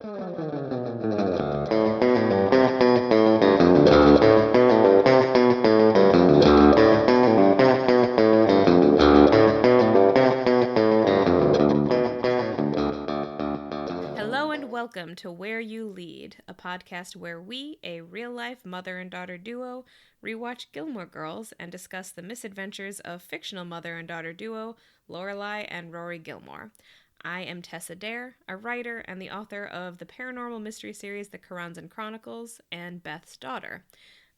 Hello and welcome to Where You Lead, a podcast where we, a real-life mother and daughter duo, rewatch Gilmore Girls and discuss the misadventures of fictional mother and daughter duo Lorelai and Rory Gilmore. I am Tessa Dare, a writer and the author of the paranormal mystery series The Karanzan Chronicles and Beth's Daughter,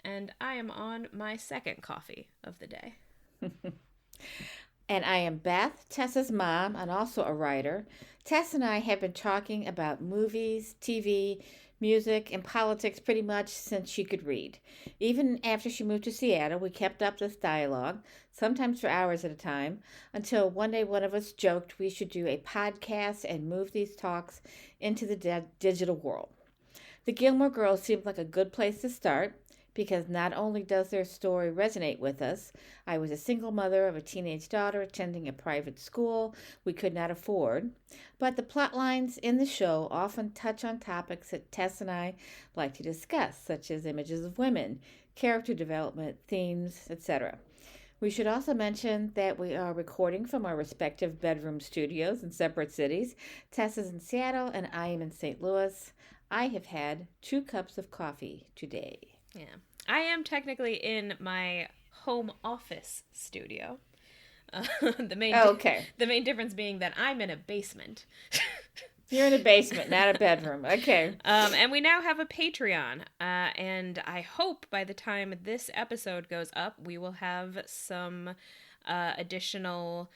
and I am on my second coffee of the day. And I am Beth, Tessa's mom, and also a writer. Tess and I have been talking about movies, TV, music, and politics pretty much since she could read. Even after she moved to Seattle, we kept up this dialogue, sometimes for hours at a time, until one day one of us joked we should do a podcast and move these talks into the digital world. The Gilmore Girls seemed like a good place to start, because not only does their story resonate with us, I was a single mother of a teenage daughter attending a private school we could not afford, but the plot lines in the show often touch on topics that Tess and I like to discuss, such as images of women, character development, themes, etc. We should also mention that we are recording from our respective bedroom studios in separate cities. Tess is in Seattle and I am in St. Louis. I have had 2 cups of coffee today. Yeah. I am technically in my home office studio. The main difference being that I'm in a basement. You're in a basement, not a bedroom. Okay. And we now have a Patreon. And I hope by the time this episode goes up, we will have some additional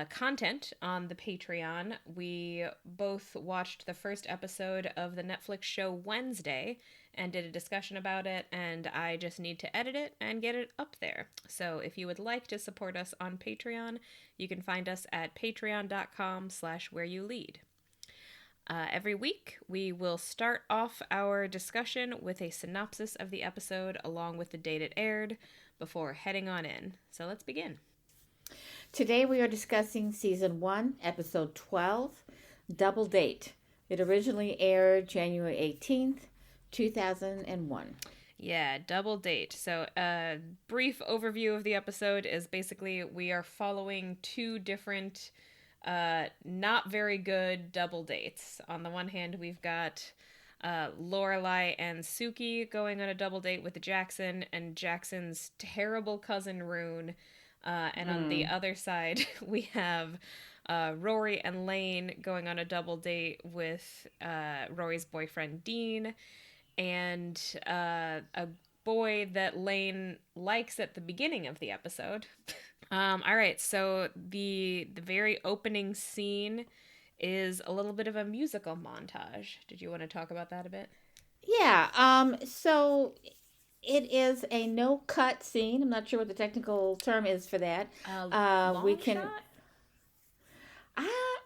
content on the Patreon. We both watched the first episode of the Netflix show Wednesday and did a discussion about it, and I just need to edit it and get it up there. So if you would like to support us on Patreon, you can find us at patreon.com/whereyoulead. Every week, we will start off our discussion with a synopsis of the episode along with the date it aired before heading on in. So let's begin. Today we are discussing Season 1, Episode 12, Double Date. It originally aired January 18th, 2001. Yeah, Double Date. So a brief overview of the episode is basically we are following 2 different not very good double dates. On the one hand, we've got Lorelai and Suki going on a double date with Jackson and Jackson's terrible cousin Rune. And on the other side, we have Rory and Lane going on a double date with Rory's boyfriend Dean and a boy that Lane likes at the beginning of the episode. All right, so the very opening scene is a little bit of a musical montage. Did you want to talk about that a bit? Yeah, so it is a no-cut scene. I'm not sure what the technical term is for that. Long shot?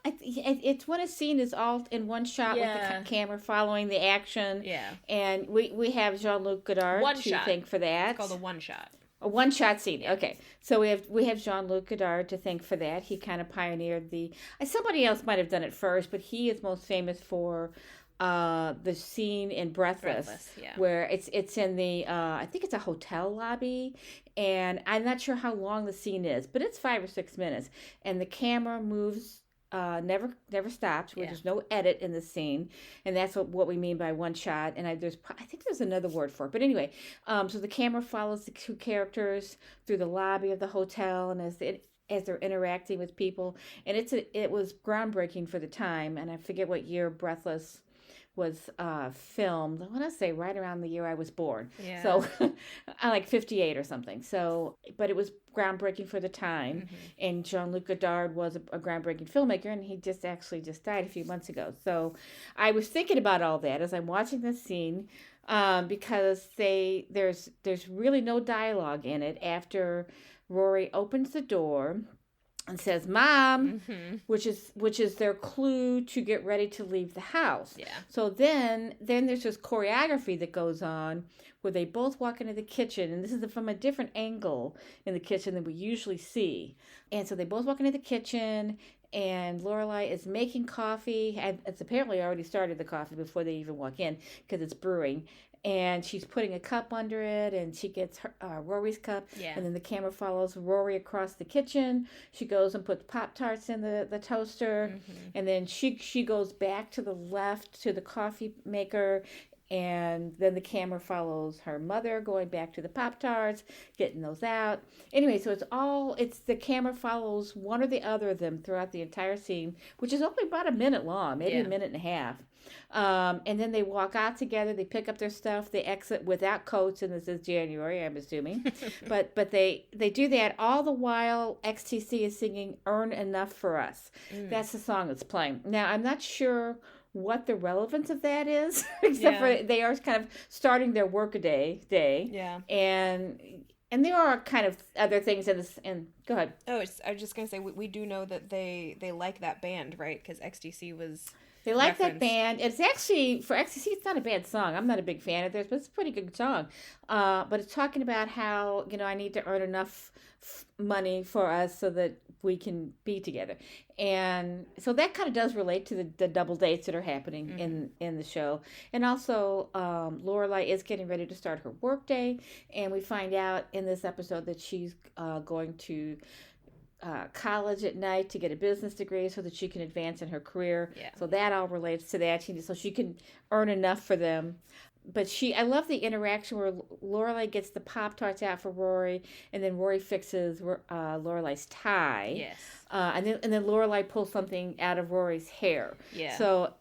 It's when a scene is all in one shot with the camera following the action. Yeah. And we have Jean-Luc Godard thank for that. It's called a one-shot. A one-shot scene. Okay. So we have Jean-Luc Godard to thank for that. He kind of pioneered somebody else might have done it first, but he is most famous for the scene in Breathless where it's in the I think it's a hotel lobby, and I'm not sure how long the scene is, but it's 5 or 6 minutes, and the camera moves never stops. There's no edit in the scene, and that's what we mean by one shot. And I think there's another word for it, but anyway, so the camera follows the 2 characters through the lobby of the hotel, and as they're interacting with people, and it was groundbreaking for the time, and I forget what year Breathless was filmed. I want to say right around the year I was born. Yeah. So I like 58 or something. So, but it was groundbreaking for the time. Mm-hmm. And Jean-Luc Godard was a groundbreaking filmmaker, and he just died a few months ago. So I was thinking about all that as I'm watching this scene, because there's really no dialogue in it after Rory opens the door and says "Mom," mm-hmm. which is their clue to get ready to leave the house. Yeah. So then there's this choreography that goes on where they both walk into the kitchen, and this is from a different angle in the kitchen than we usually see. And so they both walk into the kitchen, and Lorelai is making coffee. And it's apparently already started the coffee before they even walk in because it's brewing. And she's putting a cup under it, and she gets Rory's cup, Yeah. and then the camera follows Rory across the kitchen. She goes and puts Pop-Tarts in the toaster, and then she goes back to the left to the coffee maker, and then the camera follows her mother going back to the Pop-Tarts, getting those out. Anyway, so it's the camera follows one or the other of them throughout the entire scene, which is only about a minute long, maybe a minute and a half. And then they walk out together, they pick up their stuff, they exit without coats, and this is January, I'm assuming. but they do that all the while XTC is singing Earn Enough for Us. That's the song that's playing. Now, I'm not sure what the relevance of that is, except for they are kind of starting their workaday day. Yeah. And there are kind of other things in this. And go ahead. Oh, I was just gonna say we do know that they like that band, right? Because XTC was. They like that band. It's actually, for XTC, it's not a bad song. I'm not a big fan of theirs, but it's a pretty good song. But it's talking about how, I need to earn enough money for us so that we can be together. And so that kind of does relate to the double dates that are happening in the show. And also, Lorelai is getting ready to start her work day. And we find out in this episode that she's going to college at night to get a business degree so that she can advance in her career. Yeah. So that all relates to that. So she can earn enough for them. But I love the interaction where Lorelai gets the Pop-Tarts out for Rory, and then Rory fixes Lorelai's tie. Yes. And then Lorelai pulls something out of Rory's hair. Yeah. So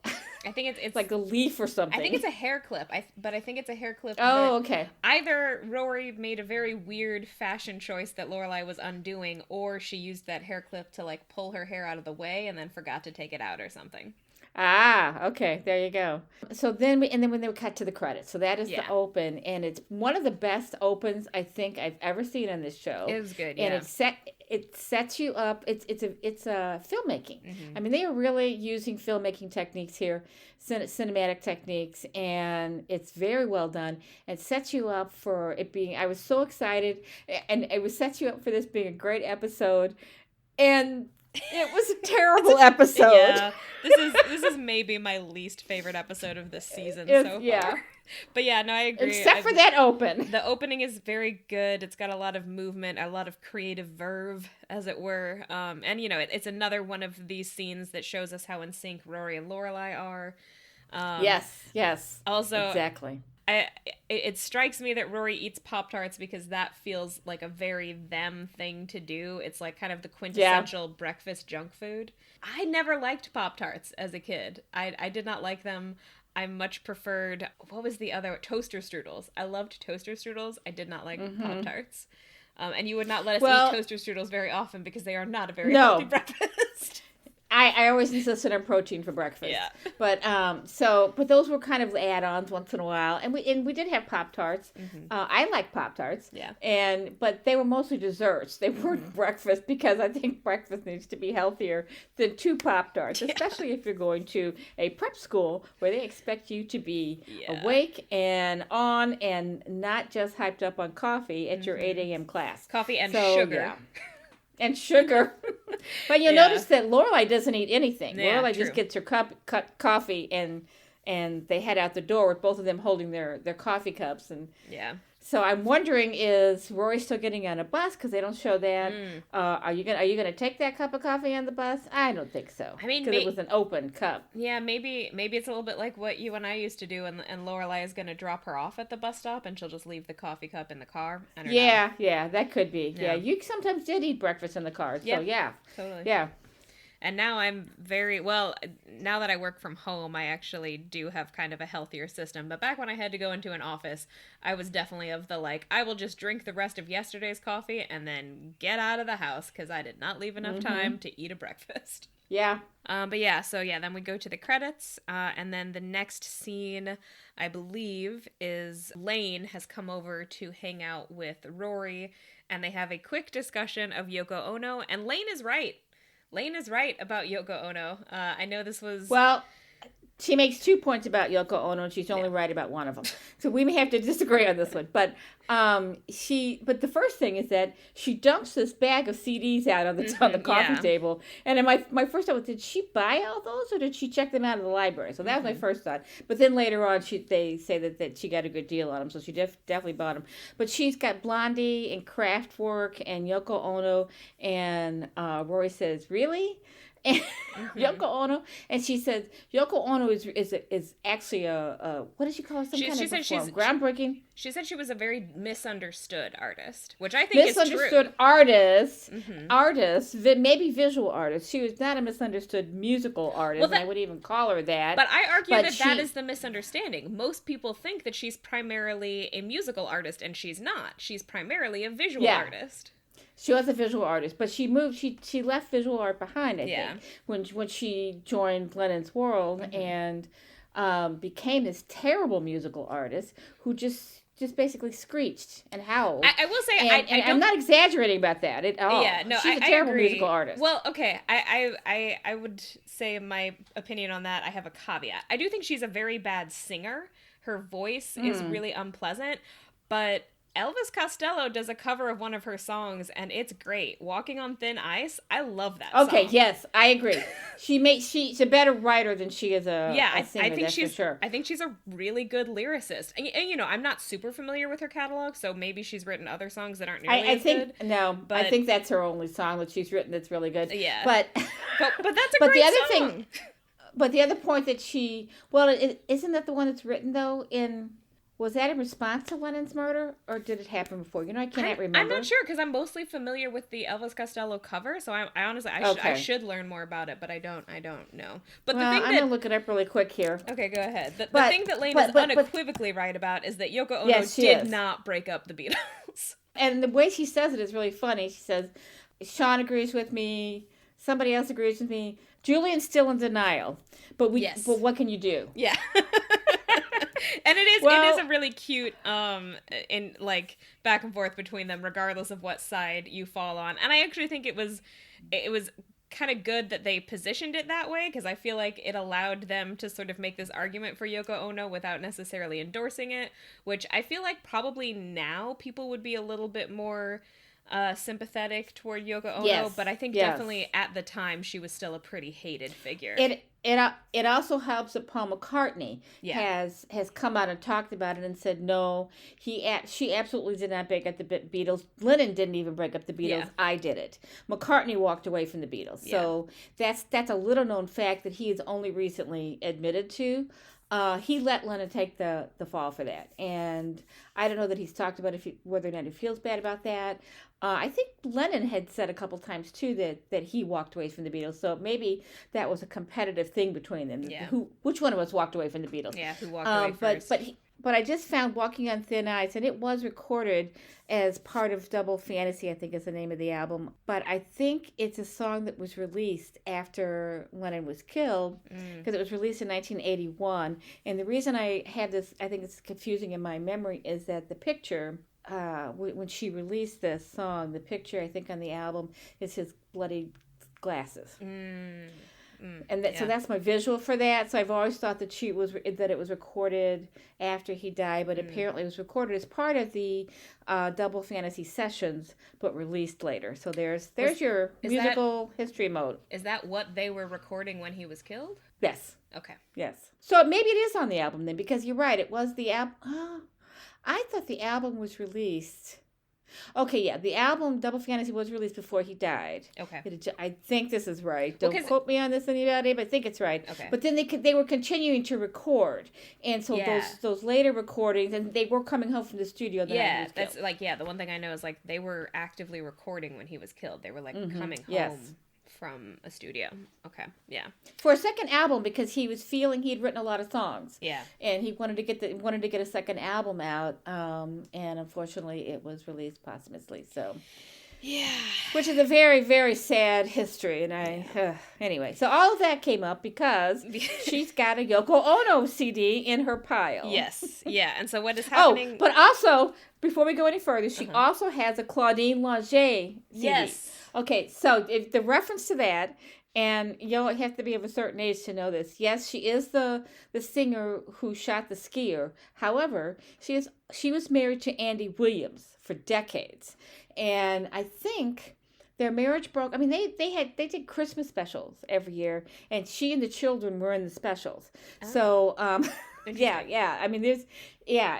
I think it's like a leaf or something. I think it's a hair clip. But I think it's a hair clip. Oh, okay. Either Rory made a very weird fashion choice that Lorelai was undoing, or she used that hair clip to like pull her hair out of the way and then forgot to take it out or something. Ah, okay, there you go. So then when they cut to the credits. So that is the open, and it's one of the best opens I think I've ever seen on this show. It was good, yeah. And it sets you up. It's a filmmaking. I mean, they are really using filmmaking techniques here, cinematic techniques, and it's very well done. It sets you up for it being. I was so excited, and it sets you up for this being a great episode, and. It was a terrible episode. Yeah, this is maybe my least favorite episode of this season so far. Yeah. But yeah, no, I agree. Except for that open. The opening is very good. It's got a lot of movement, a lot of creative verve, as it were. And it's another one of these scenes that shows us how in sync Rory and Lorelai are. Yes. Also, exactly. It strikes me that Rory eats Pop-Tarts because that feels like a very them thing to do. It's like kind of the quintessential breakfast junk food. I never liked Pop-Tarts as a kid. I did not like them. I much preferred, what was the other? Toaster strudels. I loved toaster strudels. I did not like Pop-Tarts. And you would not let us eat toaster strudels very often because they are not a very healthy breakfast. I always insisted on protein for breakfast. Yeah. But those were kind of add-ons once in a while, and we did have Pop-Tarts. I like Pop-Tarts. Yeah. But they were mostly desserts. They weren't breakfast because I think breakfast needs to be healthier than 2 Pop-Tarts, especially if you're going to a prep school where they expect you to be awake and on and not just hyped up on coffee at your 8 a.m. class. Coffee and sugar. Yeah. And sugar. But you'll notice that Lorelai doesn't eat anything. Yeah, Lorelai just gets her cup coffee and they head out the door with both of them holding their coffee cups. And so I'm wondering, is Rory still getting on a bus? Because they don't show that. Are you gonna take that cup of coffee on the bus? I don't think so. I mean, because it was an open cup. Yeah, maybe it's a little bit like what you and I used to do, and Lorelai is gonna drop her off at the bus stop, and she'll just leave the coffee cup in the car. I don't know. Yeah, that could be. Yeah, you sometimes did eat breakfast in the car. So totally. Yeah. And now I'm now that I work from home, I actually do have kind of a healthier system. But back when I had to go into an office, I was definitely of the I will just drink the rest of yesterday's coffee and then get out of the house because I did not leave enough time to eat a breakfast. Yeah. Then we go to the credits, and then the next scene, I believe, is Lane has come over to hang out with Rory, and they have a quick discussion of Yoko Ono, and Lane is right. Lane is right about Yoko Ono. I know this was... Well, She makes 2 points about Yoko Ono, and she's only right about one of them. So we may have to disagree on this one. But but the first thing is that she dumps this bag of CDs out on the coffee table. And then my first thought was, did she buy all those, or did she check them out of the library? So that was my first thought. But then later on, they say that she got a good deal on them, so she definitely bought them. But she's got Blondie and Kraftwerk and Yoko Ono, and Rory says, really? And Yoko Ono, and she says Yoko Ono is actually a what did she call it? She said she's groundbreaking. She said she was a very misunderstood artist, which I think is true. Misunderstood artist, maybe visual artist. She was not a misunderstood musical artist, and I would even call her that. But I argue that is the misunderstanding. Most people think that she's primarily a musical artist, and she's not. She's primarily a visual artist. She was a visual artist, but she moved. She left visual art behind. I think when she joined Lennon's World and became this terrible musical artist who just basically screeched and howled. I will say, I'm not exaggerating about that at all. Yeah, no, she's a terrible musical artist. Well, okay, I would say my opinion on that. I have a caveat. I do think she's a very bad singer. Her voice is really unpleasant, but Elvis Costello does a cover of one of her songs, and it's great. Walking on Thin Ice, I love that song. Okay, yes, I agree. She's a better writer than she is a singer, I think for sure. I think she's a really good lyricist. And you know, I'm not super familiar with her catalog, so maybe she's written other songs that aren't nearly as good. No, but I think that's her only song that she's written that's really good. Yeah. But that's a great song. But the other point that isn't that the one that's written, though, was that in response to Lennon's murder, or did it happen before? You know, I can't remember. I'm not sure, because I'm mostly familiar with the Elvis Costello cover, so I honestly, I should learn more about it, but I don't know. But I'm going to look it up really quick here. Okay, go ahead. The thing that Lane is unequivocally right about is that Yoko Ono did not break up the Beatles. And the way she says it is really funny. She says, Sean agrees with me, somebody else agrees with me, Julian's still in denial, but what can you do? Yeah. And it is a really cute in like back and forth between them, regardless of what side you fall on. And I actually think it was kind of good that they positioned it that way, because I feel like it allowed them to sort of make this argument for Yoko Ono without necessarily endorsing it, which I feel like probably now people would be a little bit more sympathetic toward Yoko Ono, but I think definitely at the time she was still a pretty hated figure. It also helps that Paul McCartney has come out and talked about it and said no, she absolutely did not break up the Beatles. Lennon didn't even break up the Beatles. Yeah. I did it. McCartney walked away from the Beatles. Yeah. So that's a little known fact that he has only recently admitted to. He let Lennon take the fall for that, and I don't know that he's talked about whether or not he feels bad about that. I think Lennon had said a couple times too that he walked away from the Beatles, so maybe that was a competitive thing between them. Yeah. Which one of us walked away from the Beatles? Yeah, who walked away first? But I just found Walking on Thin Ice, and it was recorded as part of Double Fantasy, I think is the name of the album. But I think it's a song that was released after Lennon was killed, because it was released in 1981. And the reason I have this, I think it's confusing in my memory, is that the picture, when she released this song, the picture, I think, on the album is his bloody glasses. So that's my visual for that. So I've always thought that it was recorded after he died, but apparently it was recorded as part of the Double Fantasy sessions, but released later. So there's your musical history mode. Is that what they were recording when he was killed? Yes. Okay. Yes. So maybe it is on the album then, because you're right. It was the album. I thought the album was released. Okay, yeah, the album Double Fantasy was released before he died. Okay. I think this is right. Don't quote me on this, anybody, but I think it's right. Okay. But then they were continuing to record, and so those later recordings, and they were coming home from the studio. That's the one thing I know is like they were actively recording when he was killed. They were like coming home from a studio. Okay. Yeah. For a second album, because he was feeling he'd written a lot of songs. Yeah. And he wanted to get a second album out. And unfortunately it was released posthumously. So yeah. Which is a very, very sad history. And anyway, so all of that came up because she's got a Yoko Ono CD in her pile. Yes. Yeah. And so what is happening? Oh, but also, before we go any further, she also has a Claudine Longet CD. Yes. Okay, so if the reference to that And you don't have to be of a certain age to know this. Yes, she is the singer who shot the skier. However, she was married to Andy Williams for decades. And I think their marriage broke. I mean, they did Christmas specials every year, and she and the children were in the specials. Oh. So yeah. I mean,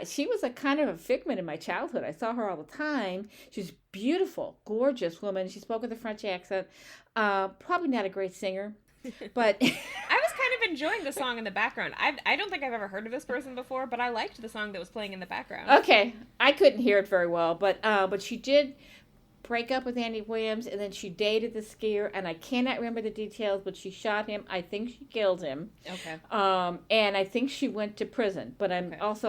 she was a kind of a figment in my childhood. I saw her all the time. She was beautiful, gorgeous woman. She spoke with a French accent. Probably not a great singer, but I was kind of enjoying the song in the background. I don't think I've ever heard of this person before, but I liked the song that was playing in the background. Okay, I couldn't hear it very well, but she did break up with Andy Williams, and then she dated the skier, and I cannot remember the details, but she shot him. I think she killed him. Okay. And I think she went to prison, but I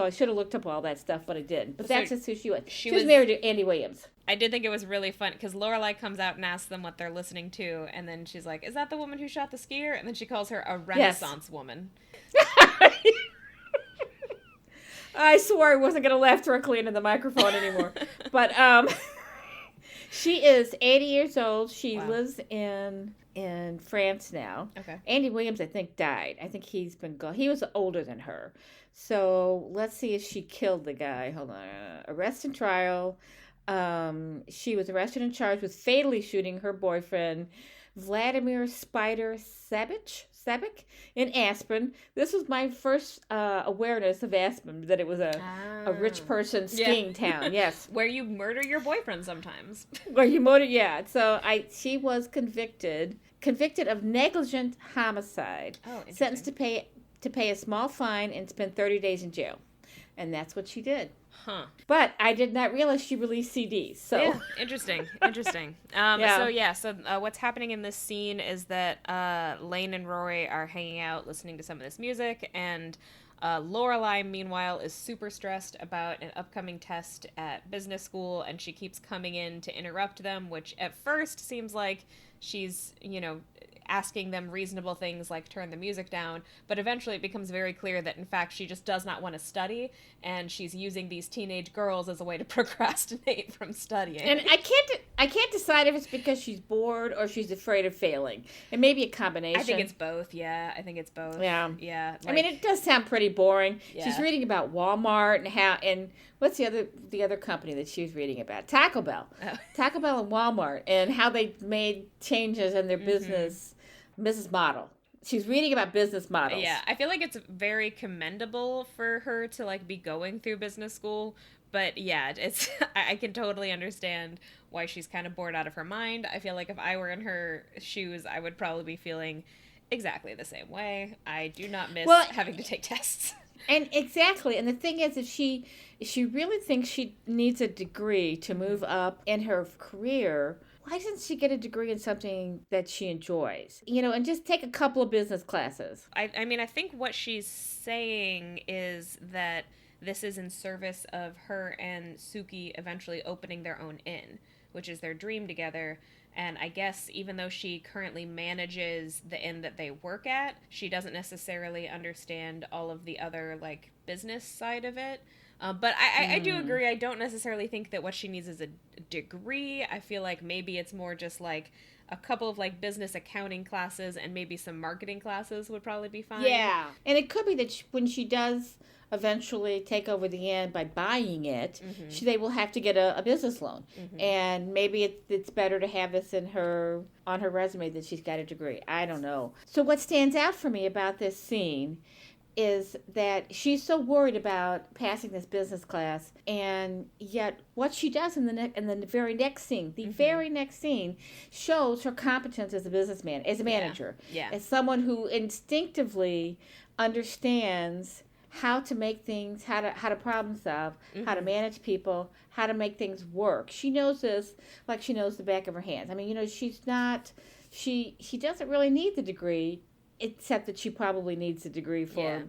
should have looked up all that stuff, but I didn't. But that's just who she was. She was married to Andy Williams. I did think it was really fun, because Lorelai comes out and asks them what they're listening to, and then she's like, is that the woman who shot the skier? And then she calls her a Renaissance woman. I swore I wasn't going to laugh directly into the microphone anymore. But, she is 80 years old. She lives in France now. Okay. Andy Williams, I think, died. I think he's been gone. He was older than her. So let's see if she killed the guy. Hold on. Arrest and trial. She was arrested and charged with fatally shooting her boyfriend, Vladimir Spider Sabic in Aspen. This was my first awareness of Aspen, that it was a rich person skiing town. Yes. Where you murder your boyfriend sometimes. Where you murder, yeah. So she was convicted of negligent homicide. Oh, sentenced to pay a small fine and spend 30 days in jail. And that's what she did. Huh. But I did not realize she released CDs. So yeah, interesting. So what's happening in this scene is that Lane and Rory are hanging out, listening to some of this music, and Lorelai, meanwhile, is super stressed about an upcoming test at business school, and she keeps coming in to interrupt them, which at first seems like she's, asking them reasonable things like turn the music down, but eventually it becomes very clear that in fact she just does not want to study, and she's using these teenage girls as a way to procrastinate from studying. And I can't decide if it's because she's bored or she's afraid of failing. It may be a combination. I think it's both. Yeah, I think it's both. Yeah. I mean, it does sound pretty boring. Yeah. She's reading about Walmart and what's the other company that she was reading about? Taco Bell. Oh. Taco Bell and Walmart, and how they made changes in their business model. She's reading about business models. Yeah, I feel like it's very commendable for her to be going through business school, but yeah, it's I can totally understand why she's kind of bored out of her mind. I feel like if I were in her shoes, I would probably be feeling exactly the same way. I do not miss having to take tests. And exactly. And the thing is, if she really thinks she needs a degree to move up in her career, why doesn't she get a degree in something that she enjoys? And just take a couple of business classes. I mean, I think what she's saying is that this is in service of her and Suki eventually opening their own inn, which is their dream together. And I guess even though she currently manages the inn that they work at, she doesn't necessarily understand all of the other, business side of it. But I do agree. I don't necessarily think that what she needs is a degree. I feel like maybe it's more just, a couple of, business accounting classes and maybe some marketing classes would probably be fine. Yeah. And it could be that when she does eventually take over the inn by buying it, they will have to get a business loan. And maybe it's better to have this on her resume that she's got a degree. I don't know. So what stands out for me about this scene is that she's so worried about passing this business class, and yet what she does in the very next scene, shows her competence as a businessman, as a manager, as someone who instinctively understands how to make things, how to problem solve, how to manage people, how to make things work. She knows this like she knows the back of her hands. I mean, she doesn't really need the degree, except that she probably needs a degree for,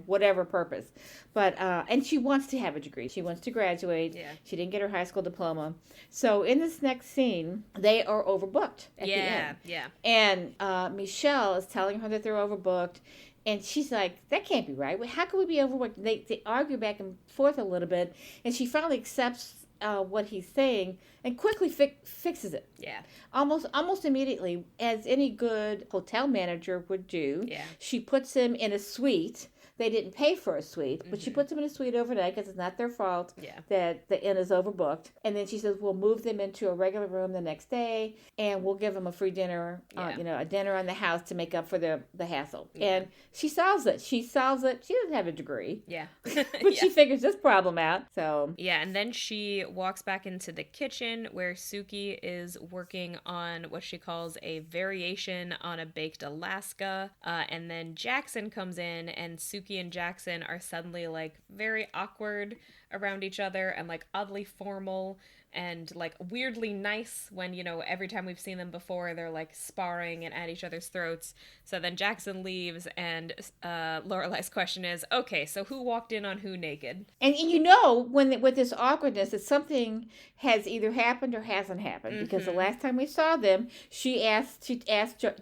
whatever purpose. But, and she wants to have a degree. She wants to graduate. Yeah. She didn't get her high school diploma. So in this next scene, they are overbooked at the end. Yeah. And Michel is telling her that they're overbooked. And she's like, that can't be right. How can we be overbooked? They argue back and forth a little bit. And she finally accepts what he's saying and quickly fixes it. Yeah. Almost immediately, as any good hotel manager would do. Yeah. She puts him in a suite. They didn't pay for a suite, but she puts them in a suite overnight because it's not their fault that the inn is overbooked. And then she says, we'll move them into a regular room the next day, and we'll give them a free dinner, a dinner on the house to make up for the hassle. Yeah. And she solves it. She doesn't have a degree. Yeah. But she figures this problem out. So yeah, and then she walks back into the kitchen where Suki is working on what she calls a variation on a baked Alaska. And then Jackson comes in, and Suki and Jackson are suddenly like very awkward around each other and like oddly formal and like weirdly nice when, you know, every time we've seen them before they're like sparring and at each other's throats. So then Jackson leaves, and Lorelai's question is, okay, so who walked in on who naked? And you know, when with this awkwardness, that something has either happened or hasn't happened, because the last time we saw them, she asked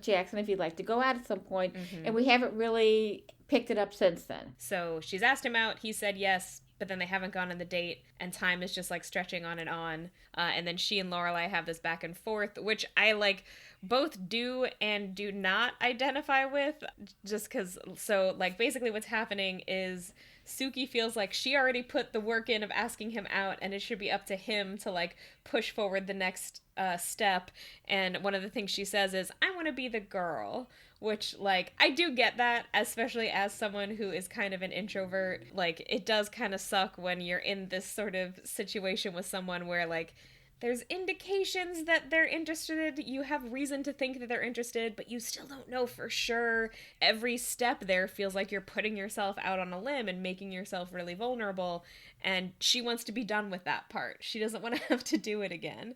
Jackson if he'd like to go out at some point, and we haven't really picked it up since then. So she's asked him out, he said yes, but then they haven't gone on the date, and time is just like stretching on. And then she and Lorelai have this back and forth, which I like both do and do not identify with, just because. So like basically what's happening is Suki feels like she already put the work in of asking him out, and it should be up to him to like push forward the next step. And one of the things she says is, I want to be the girl, which like I do get that, especially as someone who is kind of an introvert. Like it does kind of suck when you're in this sort of situation with someone where like there's indications that they're interested, you have reason to think that they're interested, but you still don't know for sure. Every step there feels like you're putting yourself out on a limb and making yourself really vulnerable, and she wants to be done with that part. She doesn't want to have to do it again,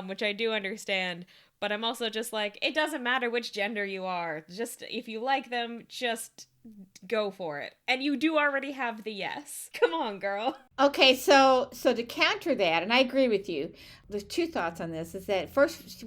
which I do understand. But I'm also just like, it doesn't matter which gender you are. Just, if you like them, just go for it. And you do already have the yes. Come on, girl. Okay, so to counter that, and I agree with you, there's two thoughts on this. Is that first,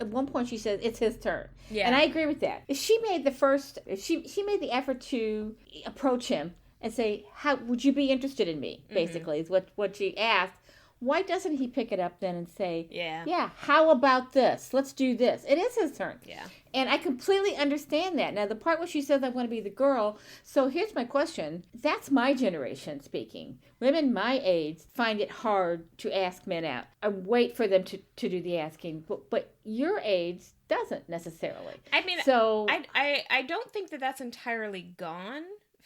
at one point she says it's his turn. Yeah. And I agree with that. If she made the effort to approach him and say, how would you be interested in me? Basically, is what she asked. Why doesn't he pick it up then and say, yeah, how about this? Let's do this. It is his turn. Yeah. And I completely understand that. Now, the part where she says, I want to be the girl. So here's my question. That's my generation speaking. Women my age find it hard to ask men out and wait for them to do the asking. But your age doesn't necessarily. I mean, so I don't think that that's entirely gone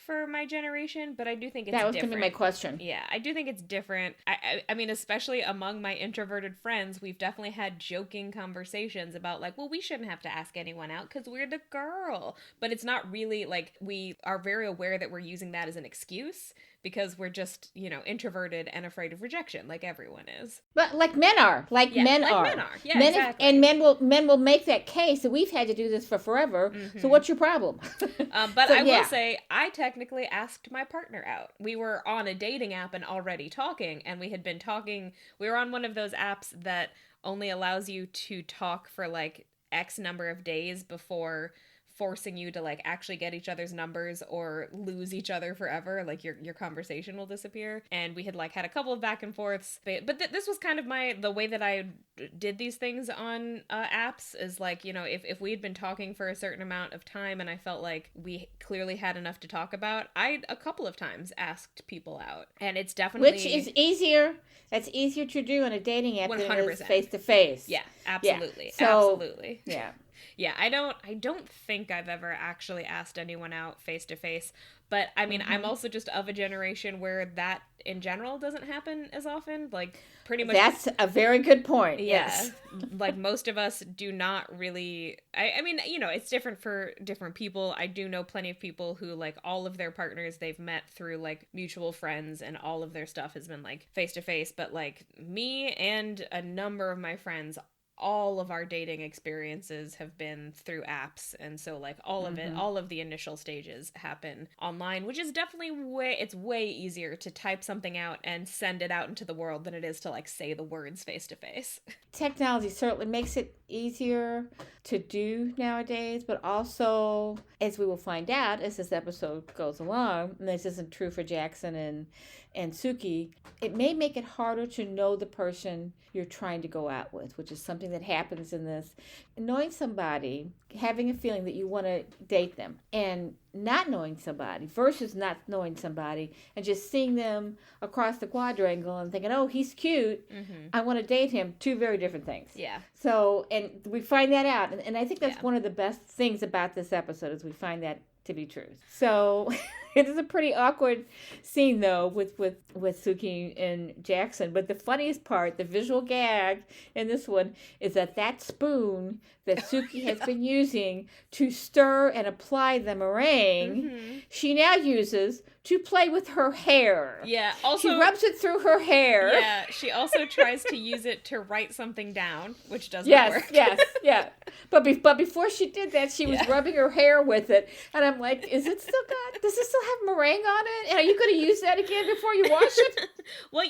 for my generation, but I do think it's different. That was going to be my question. Yeah, I do think it's different. I mean, especially among my introverted friends, we've definitely had joking conversations about like, well, we shouldn't have to ask anyone out because we're the girl. But it's not really like, we are very aware that we're using that as an excuse because we're just, you know, introverted and afraid of rejection like everyone is. But like men are. Men are. Yeah, exactly. And men will make that case that we've had to do this for forever. So what's your problem? But so, I will say, I technically asked my partner out. We were on a dating app and already talking, and we had been talking. We were on one of those apps that only allows you to talk for like X number of days before forcing you to like actually get each other's numbers or lose each other forever. Like your conversation will disappear. And we had like had a couple of back and forths, but this was kind of the way that I did these things on apps is like, you know, if we had been talking for a certain amount of time and I felt like we clearly had enough to talk about, I a couple of times asked people out, and it's definitely, which is easier. That's easier to do on a dating app 100%. Than it is face to face. Yeah, absolutely. Yeah. So, absolutely. Yeah. Yeah, I don't think I've ever actually asked anyone out face to face, but I mean, I'm also just of a generation where that in general doesn't happen as often. Like pretty much. That's a very good point. Yeah, yes. Like most of us do not really. I mean, you know, it's different for different people. I do know plenty of people who like all of their partners they've met through like mutual friends, and all of their stuff has been like face to face. But like me and a number of my friends all of our dating experiences have been through apps, and so like all of it, all of the initial stages happen online, which is definitely it's way easier to type something out and send it out into the world than it is to like say the words face to face. Technology certainly makes it easier to do nowadays, but also, as we will find out as this episode goes along, and this isn't true for Jackson and Suki, it may make it harder to know the person you're trying to go out with, which is something that happens in this. Knowing somebody, having a feeling that you want to date them, and not knowing somebody versus not knowing somebody and just seeing them across the quadrangle and thinking, oh, he's cute, I want to date him. Two very different things. Yeah. So, and we find that out. And I think that's one of the best things about this episode is we find that to be true. So it is a pretty awkward scene though with Suki and Jackson. But the funniest part, the visual gag in this one, is that spoon that Suki has been using to stir and apply the meringue, she now uses to play with her hair. Yeah. Also, she rubs it through her hair. Yeah. She also tries to use it to write something down, which doesn't work. Yes. But before she did that, she was rubbing her hair with it, and I'm like, does it still have meringue on it? And are you going to use that again before you wash it? Well,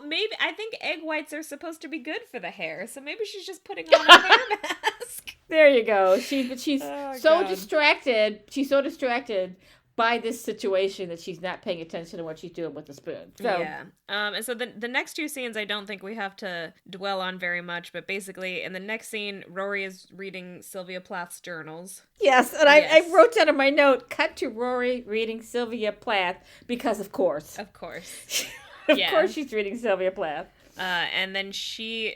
maybe I think egg whites are supposed to be good for the hair, so maybe she's just putting on a hair mask. There you go. She's distracted. She's so distracted by this situation that she's not paying attention to what she's doing with the spoon. So. Yeah. And so the next two scenes I don't think we have to dwell on very much, but basically in the next scene, Rory is reading Sylvia Plath's journals. Yes, and I wrote down in my note, cut to Rory reading Sylvia Plath, because of course. Of course. Of course she's reading Sylvia Plath. And then she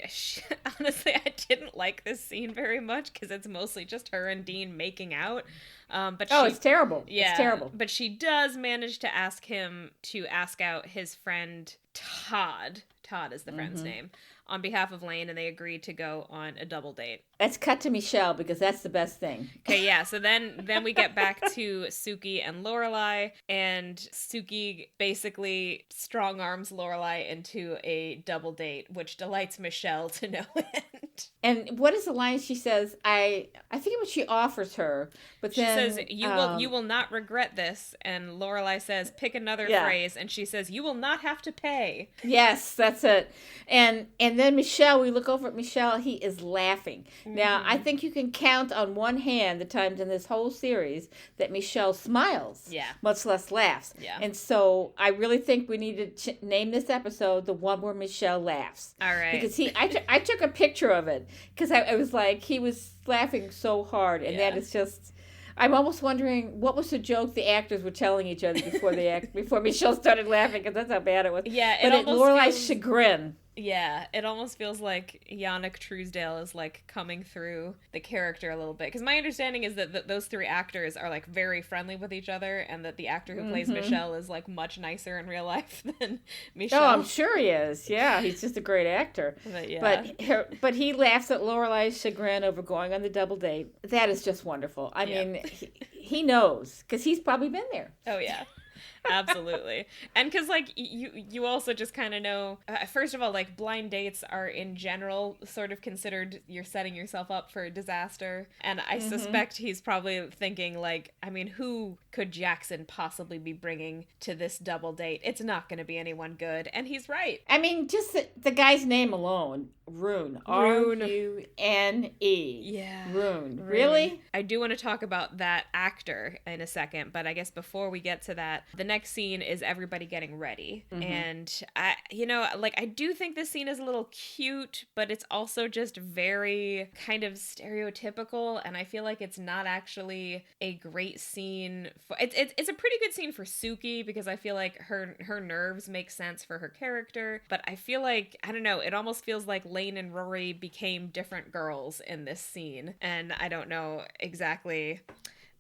honestly, I didn't like this scene very much because it's mostly just her and Dean making out. But it's terrible. Yeah, it's terrible. But she does manage to ask him to ask out his friend Todd. Todd is the friend's name. On behalf of Lane, and they agreed to go on a double date. Let's cut to Michel, because that's the best thing. Okay, yeah. So then we get back to Suki and Lorelai, and Suki basically strong arms Lorelai into a double date, which delights Michel to no end. And what is the line she says? I forget what she offers her, but she then says, you will not regret this. And Lorelai says, pick another phrase, and she says, you will not have to pay. Yes, that's it. And then Michel, we look over at Michel, he is laughing. Now, I think you can count on one hand the times in this whole series that Michel smiles, much less laughs. Yeah. And so I really think we need to name this episode the one where Michel laughs. All right. Because I took a picture of it, because I was like, he was laughing so hard, and that is just... I'm almost wondering what was the joke the actors were telling each other before Michel started laughing, because that's how bad it was. Yeah, but at Lorelai's chagrin. Yeah, it almost feels like Yannick Truesdale is like coming through the character a little bit. Because my understanding is that those three actors are like very friendly with each other, and that the actor who plays Michel is like much nicer in real life than Michel. Oh, I'm sure he is. Yeah, he's just a great actor. But he laughs at Lorelai's chagrin over going on the double date. That is just wonderful. I mean, he knows, because he's probably been there. Oh yeah. Absolutely. And because like you also just kind of know, first of all, like blind dates are in general sort of considered you're setting yourself up for a disaster, and I suspect he's probably thinking like, I mean, who could Jackson possibly be bringing to this double date? It's not going to be anyone good, and he's right. I mean, just the guy's name alone, Rune. Rune. Yeah. Rune. Really? I do want to talk about that actor in a second, but I guess before we get to that, the next scene is everybody getting ready. And I do think this scene is a little cute, but it's also just very kind of stereotypical, and I feel like it's not actually a great scene for it's a pretty good scene for Suki, because I feel like her nerves make sense for her character, but I feel like, I don't know, it almost feels like Lane and Rory became different girls in this scene, and I don't know exactly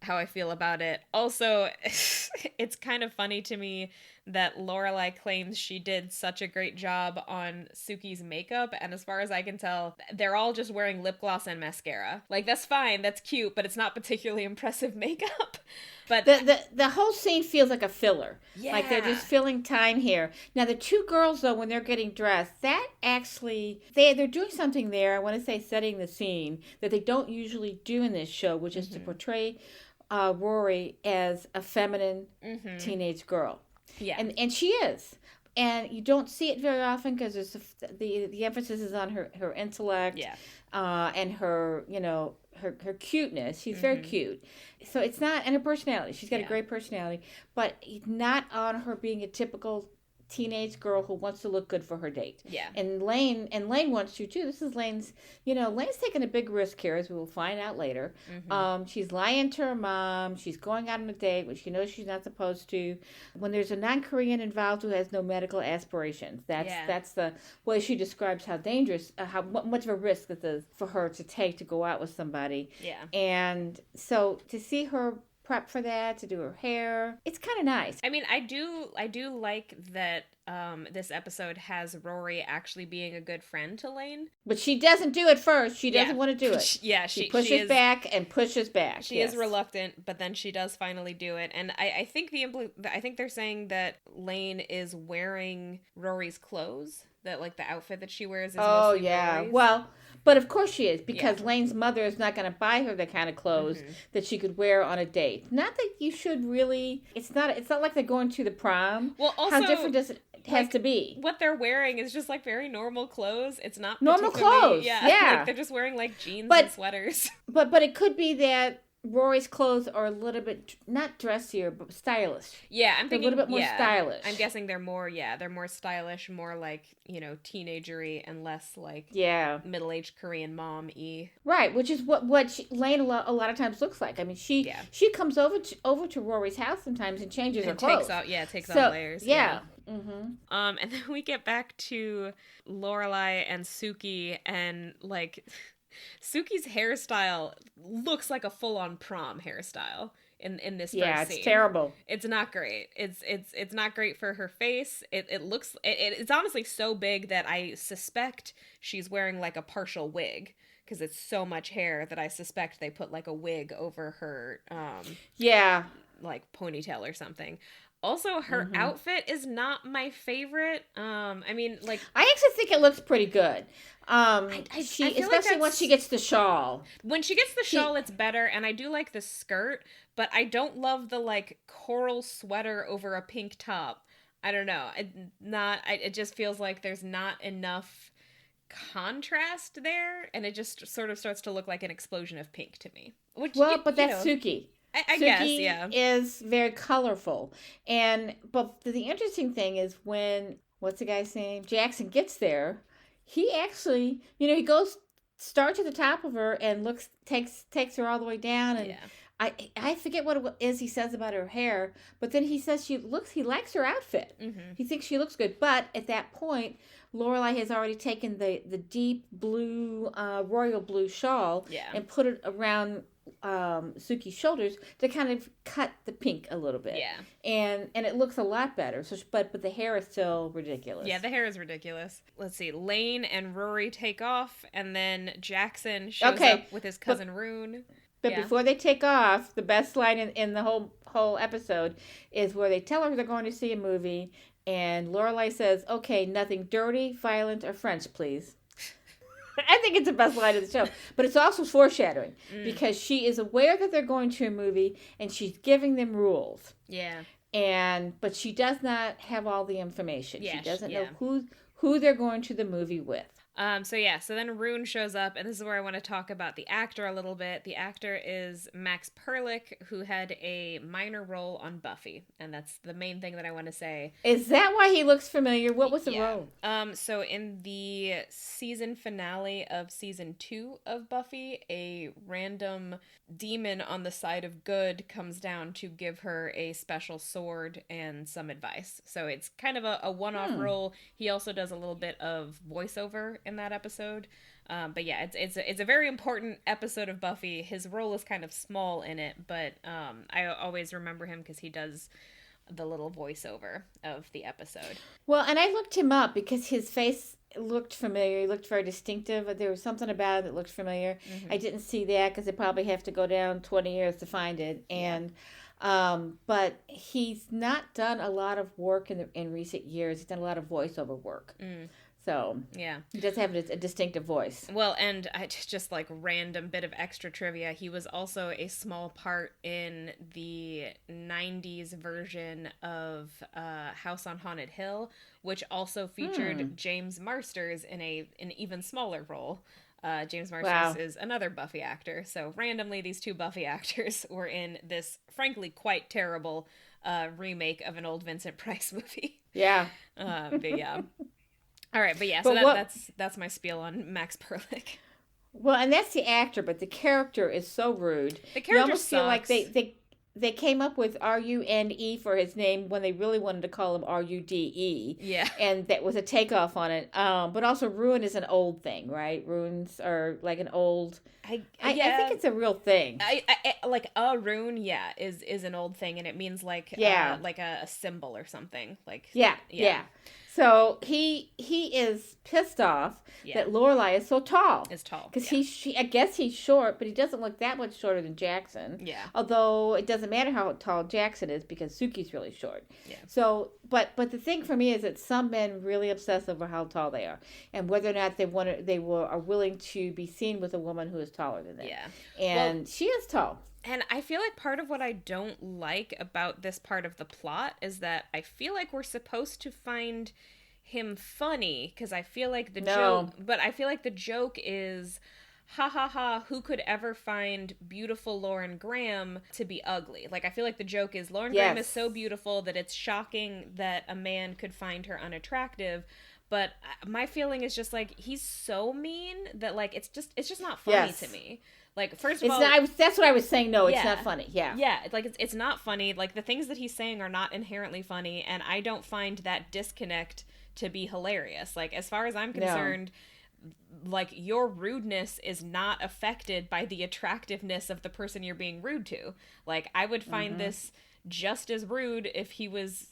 how I feel about it. Also, it's kind of funny to me that Lorelai claims she did such a great job on Suki's makeup, and as far as I can tell, they're all just wearing lip gloss and mascara. Like, that's fine, that's cute, but it's not particularly impressive makeup. But the whole scene feels like a filler. Yeah. Like they're just filling time here. Now the two girls though, when they're getting dressed, that actually they're doing something there. I want to say setting the scene that they don't usually do in this show, which is to portray Rory as a feminine teenage girl. Yeah. And she is. And you don't see it very often because the emphasis is on her intellect, and her her cuteness. She's very cute, so it's not, and her personality. She's got a great personality, but not on her being a typical teenage girl who wants to look good for her date. Yeah. And Lane wants to too. This is Lane's, Lane's taking a big risk here, as we will find out later. She's lying to her mom. She's going out on a date, which she knows she's not supposed to. When there's a non-Korean involved who has no medical aspirations, that's the way she describes how dangerous, how much of a risk it is for her to take to go out with somebody. Yeah. And so to see her prep for that, to do her hair, it's kind of nice. I mean, I do like that this episode has Rory actually being a good friend to Lane, but she doesn't do it first. She doesn't want to do it. She pushes back and pushes back. She is reluctant, but then she does finally do it. And I think I think they're saying that Lane is wearing Rory's clothes, that like the outfit that she wears is mostly Rory's. Well, but of course she is, because Lane's mother is not going to buy her the kind of clothes that she could wear on a date. Not that you should really. It's not like they're going to the prom. Well, also, how different does it have to be? What they're wearing is just like very normal clothes. It's not normal clothes. Yeah. Like they're just wearing like jeans and sweaters. But it could be that Rory's clothes are a little bit, not dressier, but stylish. Yeah, I'm thinking a little bit more stylish. I'm guessing they're more stylish, more like, teenagery and less like middle-aged Korean mom-y. Right, which is what Lane a lot of times looks like. I mean, she comes over to Rory's house sometimes and changes her clothes. Takes off layers. Yeah. And then we get back to Lorelai and Suki, and like Suki's hairstyle looks like a full-on prom hairstyle in this first scene. Yeah, it's terrible. It's not great. It's not great for her face. It's honestly so big that I suspect she's wearing like a partial wig, because it's so much hair that I suspect they put like a wig over her like ponytail or something. Also, her outfit is not my favorite. I mean, like, I actually think it looks pretty good. Especially once she gets the shawl. When she gets the shawl, it's better, and I do like the skirt, but I don't love the like coral sweater over a pink top. I don't know. It just feels like there's not enough contrast there, and it just sort of starts to look like an explosion of pink to me. But that's Suki. I guess, yeah. Is very colorful. But the interesting thing is when, what's the guy's name? Jackson gets there, he actually, he goes, starts at the top of her and takes her all the way down. And I forget what it is he says about her hair, but then he says he likes her outfit. He thinks she looks good. But at that point, Lorelai has already taken the deep blue, royal blue shawl and put it around Suki's shoulders to kind of cut the pink a little bit. Yeah. And it looks a lot better. So, but the hair is still ridiculous. Yeah, the hair is ridiculous. Let's see. Lane and Rory take off, and then Jackson shows up with his cousin Rune. But before they take off, the best line in the whole episode is where they tell her they're going to see a movie, and Lorelai says, "Okay, nothing dirty, violent, or French, please." I think it's the best line of the show. But it's also foreshadowing, because she is aware that they're going to a movie, and she's giving them rules. Yeah. But she does not have all the information. Yeah, she doesn't know who they're going to the movie with. So then Rune shows up, and this is where I want to talk about the actor a little bit. The actor is Max Perlich, who had a minor role on Buffy, and that's the main thing that I want to say. Is that why he looks familiar? What was the role? So in the season finale of season 2 of Buffy, a random demon on the side of good comes down to give her a special sword and some advice. So it's kind of a one-off role. He also does a little bit of voiceover in that episode. But yeah, it's a very important episode of Buffy. His role is kind of small in it, but I always remember him because he does the little voiceover of the episode. Well, and I looked him up because his face looked familiar. He looked very distinctive. There was something about it that looked familiar. I didn't see that because I probably have to go down 20 years to find it. And but he's not done a lot of work in recent years. He's done a lot of voiceover work. So yeah, he does have a distinctive voice. Well, and I just like random bit of extra trivia. He was also a small part in the '90s version of House on Haunted Hill, which also featured James Marsters in an even smaller role. James Marsters is another Buffy actor. So randomly, these two Buffy actors were in this, frankly, quite terrible remake of an old Vincent Price movie. Yeah. But yeah. All right, but yeah, so that's my spiel on Max Perlich. Well, and that's the actor, but the character is so rude. The character you almost sucks. feel like they came up with R-U-N-E for his name when they really wanted to call him R-U-D-E. Yeah. And that was a takeoff on it. But also ruin is an old thing, right? Runes are like an old... I think it's a real thing. I like a rune, is an old thing, and it means like a symbol or something. Like yeah. So he is pissed off that Lorelai is so tall. Is tall because I guess he's short, but he doesn't look that much shorter than Jackson. Yeah. Although it doesn't matter how tall Jackson is because Suki's really short. Yeah. So, but the thing for me is that some men really obsess over how tall they are and whether or not are willing to be seen with a woman who is taller than them. Yeah. And she is tall. And I feel like part of what I don't like about this part of the plot is that I feel like we're supposed to find him funny because I feel like the joke is, ha ha ha, who could ever find beautiful Lauren Graham to be ugly? Like, I feel like the joke is Lauren Graham is so beautiful that it's shocking that a man could find her unattractive. But my feeling is just like, he's so mean that like it's just not funny to me. Like, first of all, that's what I was saying. No, it's not funny. Yeah, like it's not funny. Like, the things that he's saying are not inherently funny, and I don't find that disconnect to be hilarious. Like, as far as I'm concerned, like, your rudeness is not affected by the attractiveness of the person you're being rude to. Like, I would find this just as rude if he was,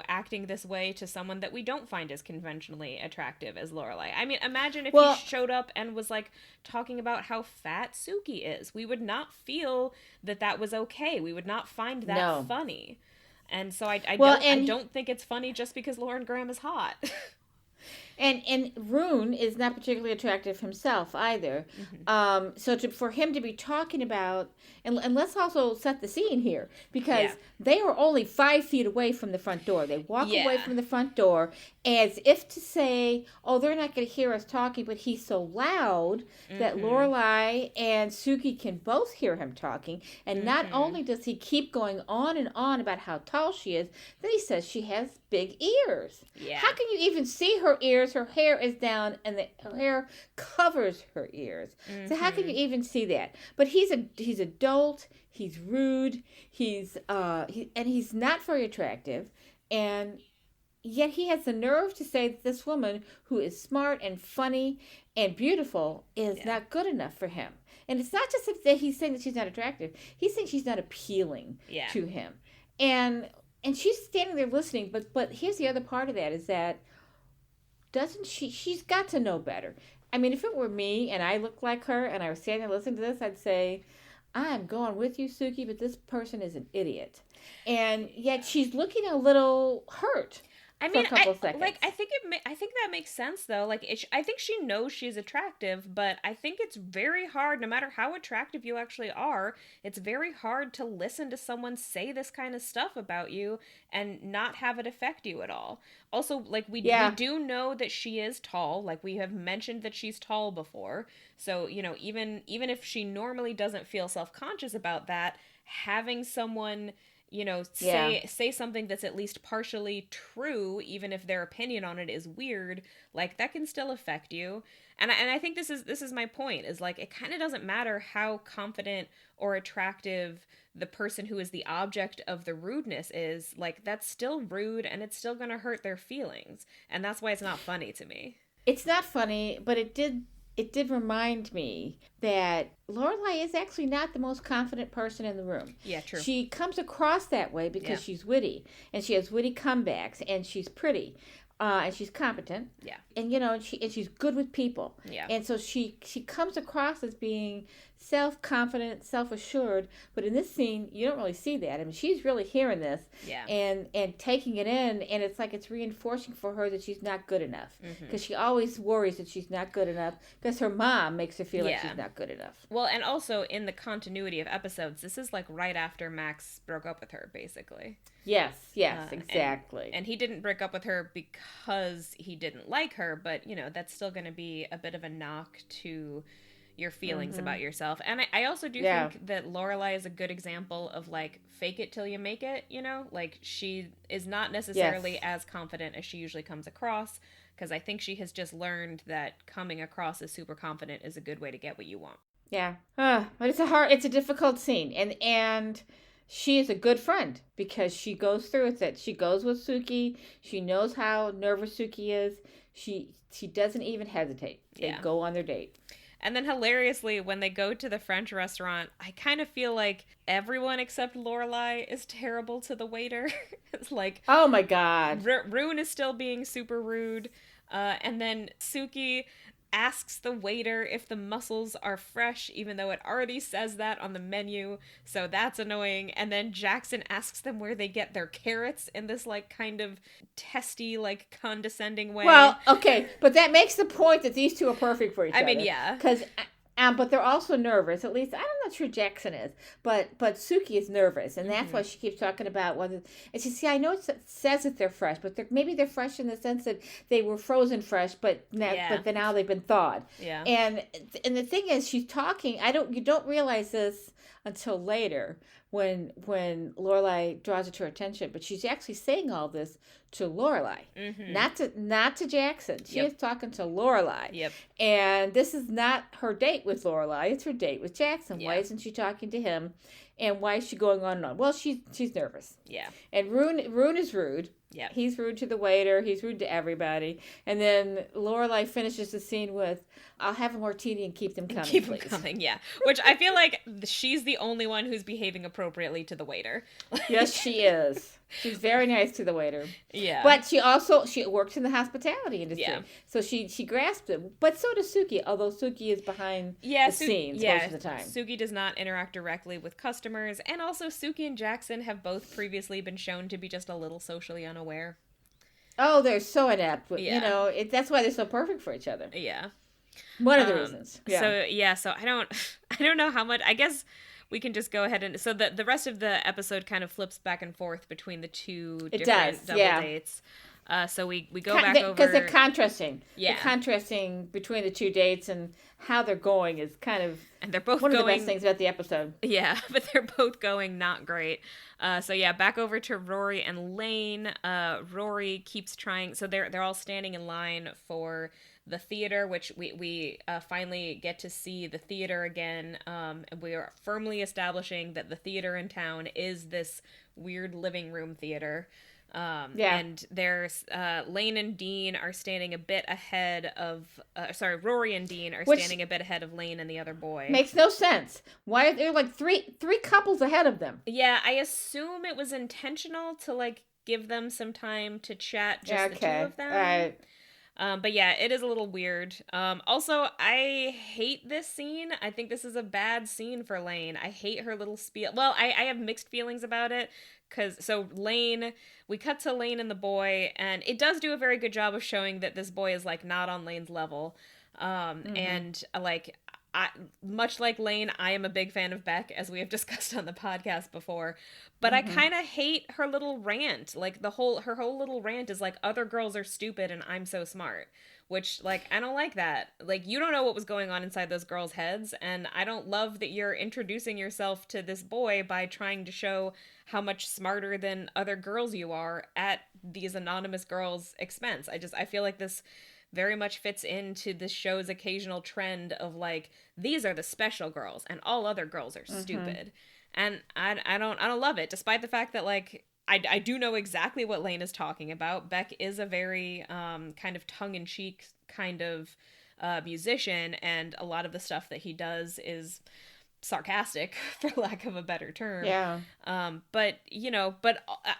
acting this way to someone that we don't find as conventionally attractive as Lorelai. I mean, imagine if he showed up and was like talking about how fat Suki is. We would not feel that was okay. We would not find that funny. And so I don't think it's funny just because Lauren Graham is hot. And Rune is not particularly attractive himself either. So for him to be talking about, and let's also set the scene here, because they are only 5 feet away from the front door. They walk away from the front door as if to say, oh, they're not going to hear us talking, but he's so loud that Lorelai and Suki can both hear him talking. And not only does he keep going on and on about how tall she is, then he says she has big ears. Yeah. How can you even see her ears? Her hair is down and her hair covers her ears. So how can you even see that? But he's adult, he's rude, he's not very attractive, and yet he has the nerve to say that this woman who is smart and funny and beautiful is not good enough for him. And it's not just that he's saying that she's not attractive. He's saying she's not appealing to him. And she's standing there listening, but here's the other part of that is that she's got to know better. I mean, if it were me and I looked like her and I was standing there listening to this, I'd say, I'm going with you, Suki, but this person is an idiot. And yet she's looking a little hurt. I mean, for a couple seconds. I think that makes sense though. Like, I think she knows she's attractive, but I think it's very hard, no matter how attractive you actually are, it's very hard to listen to someone say this kind of stuff about you and not have it affect you at all. Also, like, we do know that she is tall. Like, we have mentioned that she's tall before. So, even if she normally doesn't feel self-conscious about that, having someone say something that's at least partially true, even if their opinion on it is weird, like, that can still affect you. And I think this is my point, is like, it kind of doesn't matter how confident or attractive the person who is the object of the rudeness is, like, that's still rude and it's still going to hurt their feelings. And that's why it's not funny to me. It's not funny, but it did it did remind me that Lorelai is actually not the most confident person in the room. Yeah, true. She comes across that way because she's witty, and she has witty comebacks, and she's pretty. And she's competent. Yeah. And she's good with people. Yeah. And so she comes across as being self-confident, self-assured, but in this scene you don't really see that. I mean, she's really hearing this and taking it in, and it's like it's reinforcing for her that she's not good enough, because she always worries that she's not good enough because her mom makes her feel like she's not good enough. Well, and also in the continuity of episodes, this is like right after Max broke up with her, basically. Yes, exactly. And he didn't break up with her because he didn't like her, but, that's still going to be a bit of a knock to your feelings about yourself. And I also do think that Lorelai is a good example of, like, fake it till you make it, Like, she is not necessarily as confident as she usually comes across, because I think she has just learned that coming across as super confident is a good way to get what you want. Yeah. But it's a difficult scene. And she is a good friend because she goes through with it. She goes with Suki. She knows how nervous Suki is. She doesn't even hesitate. They go on their date. And then hilariously, when they go to the French restaurant, I kind of feel like everyone except Lorelai is terrible to the waiter. It's like, oh my God. Rune is still being super rude. And then Suki asks the waiter if the mussels are fresh, even though it already says that on the menu, so that's annoying. And then Jackson asks them where they get their carrots in this, like, kind of testy, like, condescending way. Well, okay, but that makes the point that these two are perfect for each other. I mean, yeah. Because but they're also nervous. At least I'm not sure Jackson is, but Suki is nervous, and that's why she keeps talking about whether. And she I know it says that they're fresh, but maybe they're fresh in the sense that they were frozen fresh, but now they've been thawed. Yeah. And the thing is, she's talking. You don't realize this until later when Lorelai draws it to her attention, but she's actually saying all this to Lorelai, not to Jackson. She is talking to Lorelai. Yep. And this is not her date with Lorelai; it's her date with Jackson. Why isn't she talking to him? And why is she going on and on? Well, she's nervous. Yeah. And Rune is rude. Yeah. He's rude to the waiter. He's rude to everybody. And then Lorelai finishes the scene with, "I'll have a martini and keep them coming, Keep them coming, yeah." Which I feel like she's the only one who's behaving appropriately to the waiter. Yes, she is. She's very nice to the waiter. Yeah. But she works in the hospitality industry. Yeah. So she grasps it. But so does Suki, although Suki is behind the scenes most of the time. Suki does not interact directly with customers. And also Suki and Jackson have both previously been shown to be just a little socially unaware. Oh, they're so inept. Yeah. That's why they're so perfect for each other. Yeah. One of the reasons. Yeah. So I don't know how much. I guess we can just go ahead and so the rest of the episode kind of flips back and forth between the two different double dates. So we go back over because they're contrasting. Yeah, they're contrasting between the two dates and how they're going is kind of and they're both one going, of the best things about the episode. Yeah, but they're both going not great. So yeah, back over to Rory and Lane. Rory keeps trying. So they're all standing in line for the theater, which we finally get to see the theater again. We are firmly establishing that the theater in town is this weird living room theater. And there's Lane and Dean are standing a bit ahead of Rory and Dean are standing a bit ahead of Lane and the other boy. Makes no sense. Why are there like three couples ahead of them? Yeah, I assume it was intentional to like give them some time to chat, just the two of them. All right. But yeah, it is a little weird. Also, I hate this scene. I think this is a bad scene for Lane. I hate her little spiel. Well, I have mixed feelings about it. We cut to Lane and the boy, and it does do a very good job of showing that this boy is, like, not on Lane's level. And, like, much like Lane, I am a big fan of Beck, as we have discussed on the podcast before. But I kind of hate her little rant. Like, her whole little rant is like, other girls are stupid and I'm so smart. Which, like, I don't like that. Like, you don't know what was going on inside those girls' heads. And I don't love that you're introducing yourself to this boy by trying to show how much smarter than other girls you are at these anonymous girls' expense. I feel like this very much fits into this show's occasional trend of, like, these are the special girls and all other girls are stupid. And I don't love it, despite the fact that, like, I do know exactly what Lane is talking about. Beck is a very kind of tongue-in-cheek kind of musician, and a lot of the stuff that he does is sarcastic, for lack of a better term. Yeah. But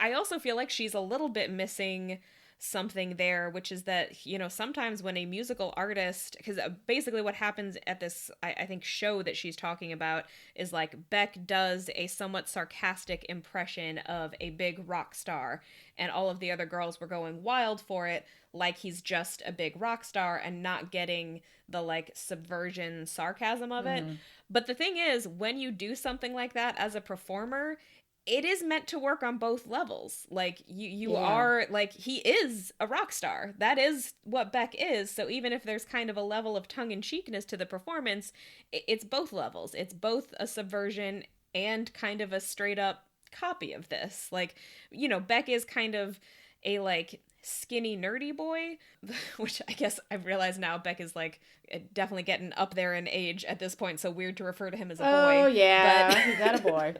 I also feel like she's a little bit missing something there, which is that, sometimes when a musical artist, because basically what happens at this, I think, show that she's talking about is like Beck does a somewhat sarcastic impression of a big rock star, and all of the other girls were going wild for it, like he's just a big rock star and not getting the like subversion sarcasm of it. But the thing is, when you do something like that as a performer, it is meant to work on both levels. Like, you are, like, he is a rock star. That is what Beck is. So even if there's kind of a level of tongue-in-cheekness to the performance, it's both levels. It's both a subversion and kind of a straight-up copy of this. Like, Beck is kind of a, like, skinny, nerdy boy, which I guess I realize now Beck is, like, definitely getting up there in age at this point, so weird to refer to him as a boy. Oh, yeah, but he's not a boy.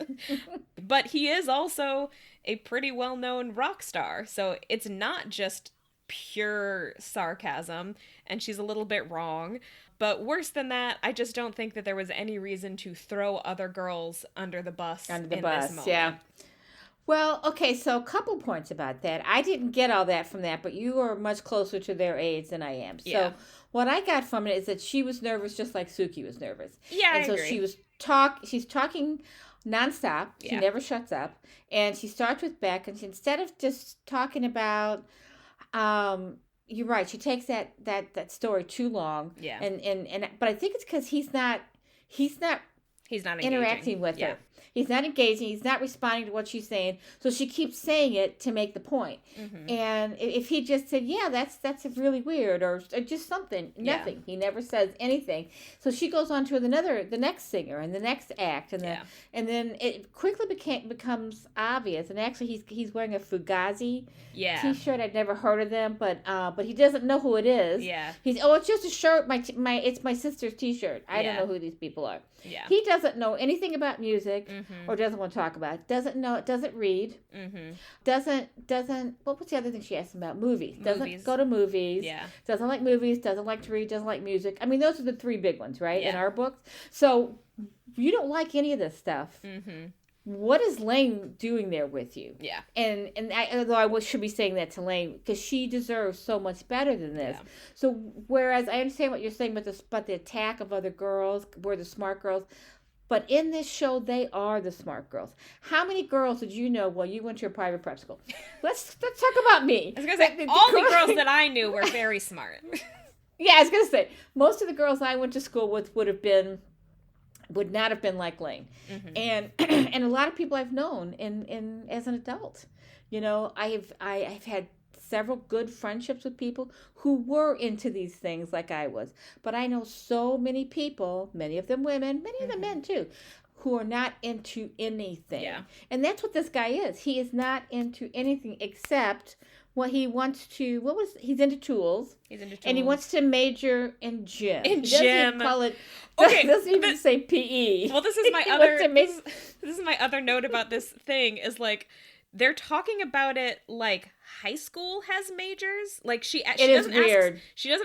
But he is also a pretty well-known rock star, so it's not just pure sarcasm, and she's a little bit wrong. But worse than that, I just don't think that there was any reason to throw other girls under the bus in this moment. Yeah. Well, okay, so a couple points about that. I didn't get all that from that, but you are much closer to their age than I am. So what I got from it is that she was nervous just like Suki was nervous. Yeah, and I so agree. she's talking nonstop. She never shuts up. And she starts with Beck, and instead of just talking about, you're right, she takes that story too long. Yeah. But I think it's because he's not interacting with her. He's not engaging. He's not responding to what she's saying. So she keeps saying it to make the point. And if he just said, "Yeah, that's really weird," or just something, nothing. He never says anything. So she goes on to the next singer and the next act, and then it quickly becomes obvious. And actually, he's wearing a Fugazi T-shirt. I'd never heard of them, but he doesn't know who it is. Yeah. It's just a shirt. It's my sister's T-shirt. I don't know who these people are. Yeah. He doesn't know anything about music, or doesn't want to talk about it. Doesn't read. Doesn't, what was the other thing she asked him about? Movies. Doesn't go to movies. Yeah. Doesn't like movies, doesn't like to read, doesn't like music. I mean, those are the three big ones, right? In our books. So, you don't like any of this stuff. What is Lane doing there with you? Yeah. And although I should be saying that to Lane, because she deserves so much better than this. Yeah. So whereas I understand what you're saying about the attack of other girls, we're the smart girls, but in this show they are the smart girls. How many girls did you know while you went to a private prep school? Let's talk about me. I was gonna say all the girls that I knew were very smart. Yeah, I was gonna say most of the girls I went to school with would not have been like Lane. And a lot of people I've known in as an adult. I've had several good friendships with people who were into these things like I was. But I know so many people, many of them women, many of them men too, who are not into anything. Yeah. And that's what this guy is. He is not into anything except what he wants to, he's into tools. He's into tools. And he wants to major in gym. He doesn't call it, doesn't even say PE. Well, this is my this is my other note about this thing is like, they're talking about it like high school has majors. Like she doesn't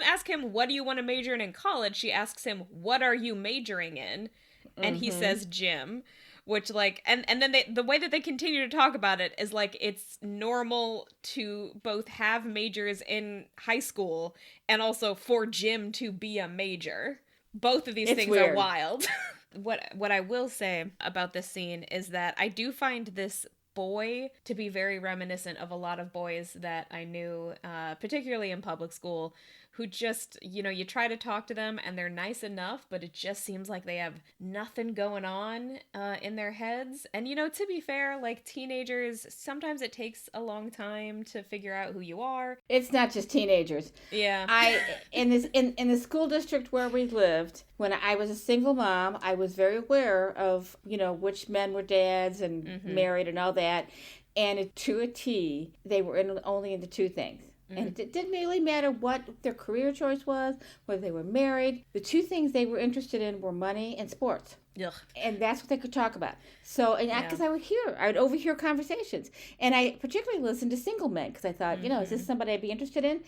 ask him, what do you want to major in college? She asks him, what are you majoring in? And he says gym. Which, like, and then the way that they continue to talk about it is, like, it's normal to both have majors in high school and also for gym to be a major. Both of these things are wild. What I will say about this scene is that I do find this boy to be very reminiscent of a lot of boys that I knew, particularly in public school, who just, you try to talk to them and they're nice enough, but it just seems like they have nothing going on in their heads. And, to be fair, like teenagers, sometimes it takes a long time to figure out who you are. It's not just teenagers. Yeah. In the school district where we lived, when I was a single mom, I was very aware of, which men were dads and married and all that. And to a T, they were only into two things. And it didn't really matter what their career choice was, whether they were married. The two things they were interested in were money and sports. Ugh. And that's what they could talk about. So, because I would overhear conversations. And I particularly listened to single men because I thought, is this somebody I'd be interested in?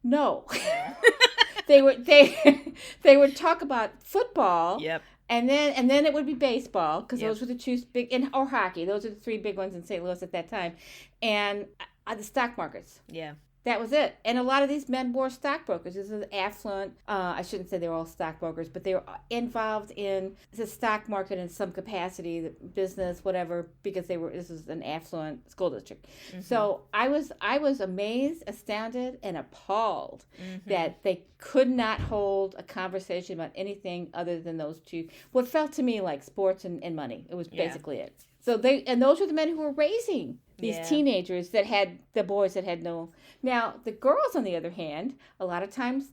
No. they would talk about football. Yep. And then it would be baseball, because Yep. those were the two big, or hockey. Those are the three big ones in St. Louis at that time. And the stock markets. Yeah. That was it. And a lot of these men were stockbrokers. This is affluent. I shouldn't say they were all stockbrokers, but they were involved in the stock market in some capacity, the business, whatever, because this is an affluent school district. Mm-hmm. So I was amazed, astounded, and appalled that they could not hold a conversation about anything other than those two. What felt to me like sports and money. It was basically it. So those were the men who were raising these teenagers the boys that had no. Now, the girls, on the other hand, a lot of times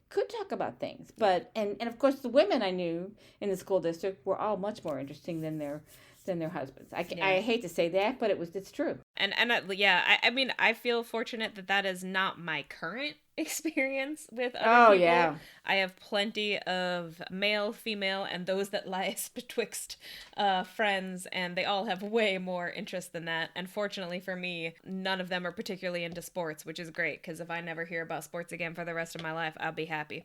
could talk about things. But, and of course, the women I knew in the school district were all much more interesting than their husbands. I hate to say that, but it's true. And I mean, I feel fortunate that is not my current experience with other people. Yeah. I have plenty of male, female, and those that lies betwixt friends, and they all have way more interest than that. And fortunately for me, none of them are particularly into sports, which is great, because if I never hear about sports again for the rest of my life, I'll be happy.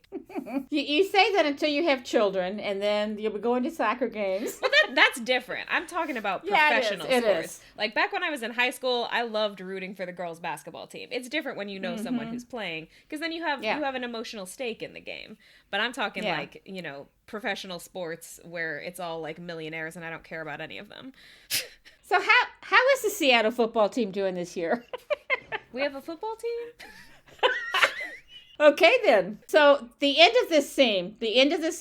You say that until you have children, and then you'll be going to soccer games. Well, that's different. I'm talking about professional sports. It is. Like back when I was in high school, I loved rooting for the girls' basketball team. It's different when you know someone who's playing, because then you have an emotional stake in the game. But I'm talking like, professional sports where it's all like millionaires and I don't care about any of them. So how is the Seattle football team doing this year? We have a football team? Okay, then. So the end of this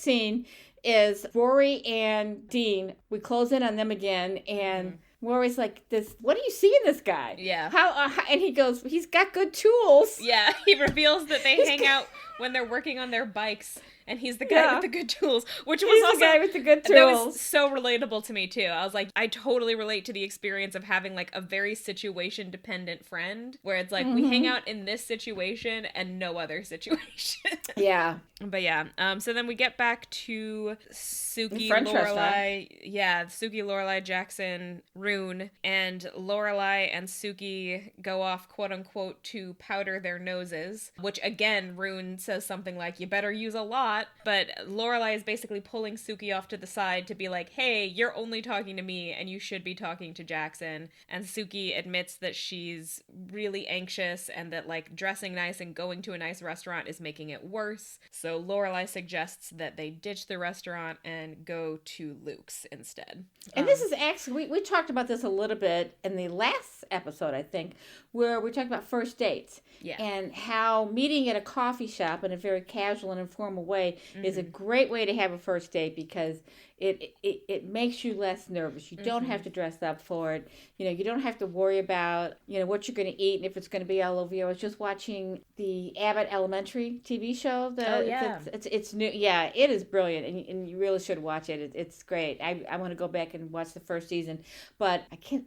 scene is Rory and Dean. We close in on them again, and Rory's like, what do you see in this guy? Yeah. And he goes, he's got good tools. Yeah, he reveals that they hang out when they're working on their bikes, and he's the guy with the good tools, which was also the guy with the good tools. That was so relatable to me too. I was like, I totally relate to the experience of having like a very situation dependent friend, where it's like we hang out in this situation and no other situation. Yeah. But yeah, so then we get back to Suki, Lorelai. Yeah, Suki, Lorelai, Jackson, Rune, and Lorelai and Suki go off, quote unquote, to powder their noses, which again, Rune says something like, you better use a lot, but Lorelai is basically pulling Suki off to the side to be like, hey, you're only talking to me and you should be talking to Jackson. And Suki admits that she's really anxious and that like dressing nice and going to a nice restaurant is making it worse. So Lorelai suggests that they ditch the restaurant and go to Luke's instead. And this is actually, we talked about this a little bit in the last episode, I think, where we talked about first dates. Yeah. And how meeting at a coffee shop in a very casual and informal way is a great way to have a first date, because it makes you less nervous. You don't have to dress up for it. You don't have to worry about, what you're going to eat and if it's going to be all over you. I was just watching the Abbott Elementary TV show. It's new. Yeah, it is brilliant, and you really should watch it. It's great. I want to go back and watch the first season. But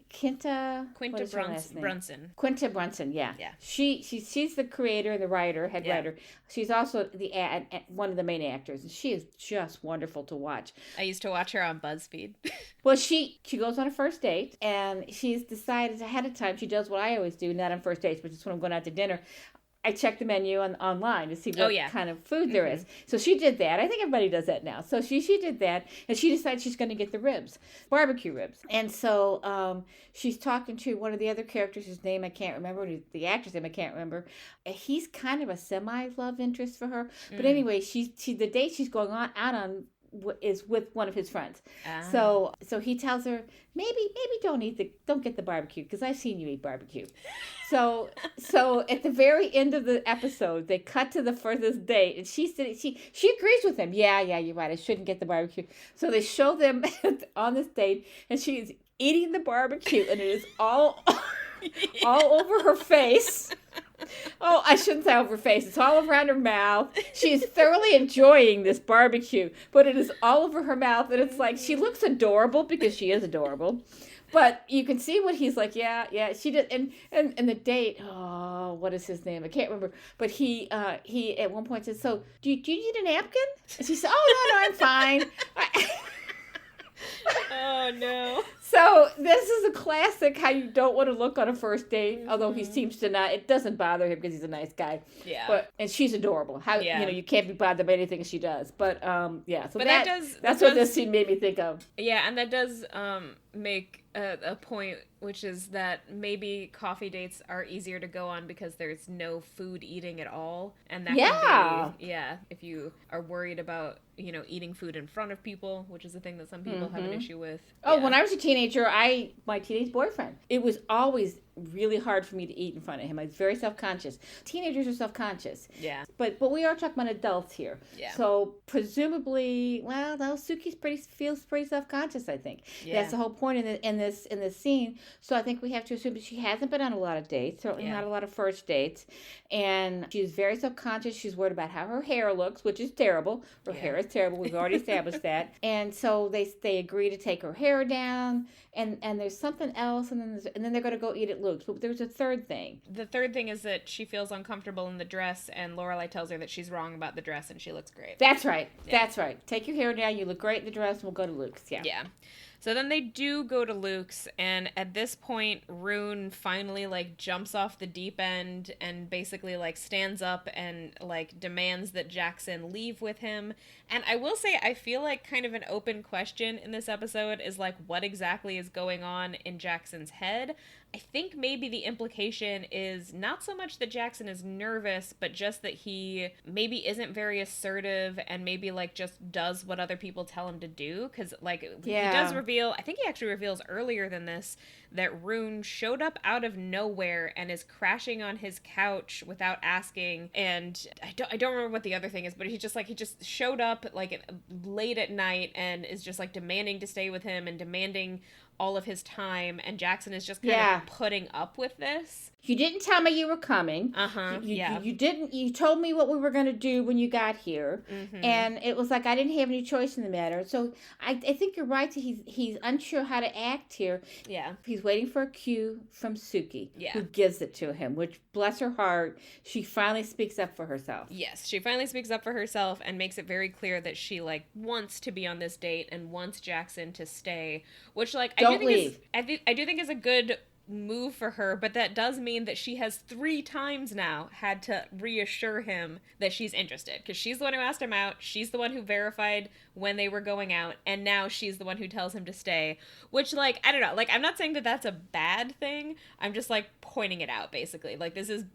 Quinta Brunson. Quinta Brunson, yeah. She's the creator and the head writer. She's also one of the main actors, and she is just wonderful to watch. I used to watch her on BuzzFeed. Well, she goes on a first date, and she's decided ahead of time. She does what I always do, not on first dates, but just when I'm going out to dinner. I check the menu online to see what kind of food there is. So she did that. I think everybody does that now. So she did that, and she decided she's going to get the ribs, barbecue ribs. And so she's talking to one of the other characters whose name I can't remember, the actor's name I can't remember. He's kind of a semi-love interest for her. But anyway, the date she's going out on is with one of his friends. So he tells her, maybe don't get the barbecue, because I've seen you eat barbecue. So at the very end of the episode, they cut to the furthest date, and she agrees with him. Yeah, you're right, I shouldn't get the barbecue. So they show them on this date, and she's eating the barbecue, and it is all over her face. Oh, I shouldn't say over her face. It's all around her mouth. She is thoroughly enjoying this barbecue, but it is all over her mouth, and it's like, she looks adorable because she is adorable. But you can see what he's like, yeah, she did. And the date, what is his name? I can't remember. But he at one point says, so do you need a napkin? And she said, oh, no, I'm fine. Oh, no. So this is a classic how you don't want to look on a first date, although he seems to not. It doesn't bother him because he's a nice guy. Yeah. And she's adorable. How you can't be bothered by anything she does. But yeah. So but that's what this scene made me think of. Yeah, and that does make a point, which is that maybe coffee dates are easier to go on because there's no food eating at all, and that can be, if you are worried about eating food in front of people, which is a thing that some people have an issue with. Oh, when I was a teenager, my teenage boyfriend, it was always really hard for me to eat in front of him. I was very self-conscious. Teenagers are self-conscious. Yeah. But we are talking about adults here. Yeah. So presumably, well, Suki's feels pretty self-conscious, I think. Yeah. That's the whole point in this scene. So I think we have to assume that she hasn't been on a lot of dates, certainly not a lot of first dates. And she's very self-conscious. She's worried about how her hair looks, which is terrible. Her hair is terrible. We've already established that. And so they agree to take her hair down. And there's something else, and then they're going to go eat at Luke's. But there's a third thing. The third thing is that she feels uncomfortable in the dress, and Lorelai tells her that she's wrong about the dress, and she looks great. That's right. Yeah. That's right. Take your hair down. You look great in the dress, and we'll go to Luke's. Yeah. Yeah. So then they do go to Luke's, and at this point, Rune finally, jumps off the deep end and basically, stands up and, demands that Jackson leave with him. And I will say, I feel like kind of an open question in this episode is, what exactly is going on in Jackson's head. I think maybe the implication is not so much that Jackson is nervous, but just that he maybe isn't very assertive and maybe just does what other people tell him to do. Because he does reveal, I think he actually reveals earlier than this, that Rune showed up out of nowhere and is crashing on his couch without asking. And I don't remember what the other thing is, but he just showed up late at night and is just demanding to stay with him and demanding all of his time, and Jackson is just kind of putting up with this. You didn't tell me you were coming. You didn't. You told me what we were going to do when you got here, and it was I didn't have any choice in the matter. So I think you're right. He's unsure how to act here. Yeah. He's waiting for a cue from Suki, who gives it to him, which, bless her heart, she finally speaks up for herself. Yes, she finally speaks up for herself and makes it very clear that she, wants to be on this date and wants Jackson to stay, which, Don't leave. I do think is a good move for her, but that does mean that she has 3 times now had to reassure him that she's interested, because she's the one who asked him out, she's the one who verified when they were going out, and now she's the one who tells him to stay, which I don't know, I'm not saying that that's a bad thing, I'm just pointing it out, basically. This is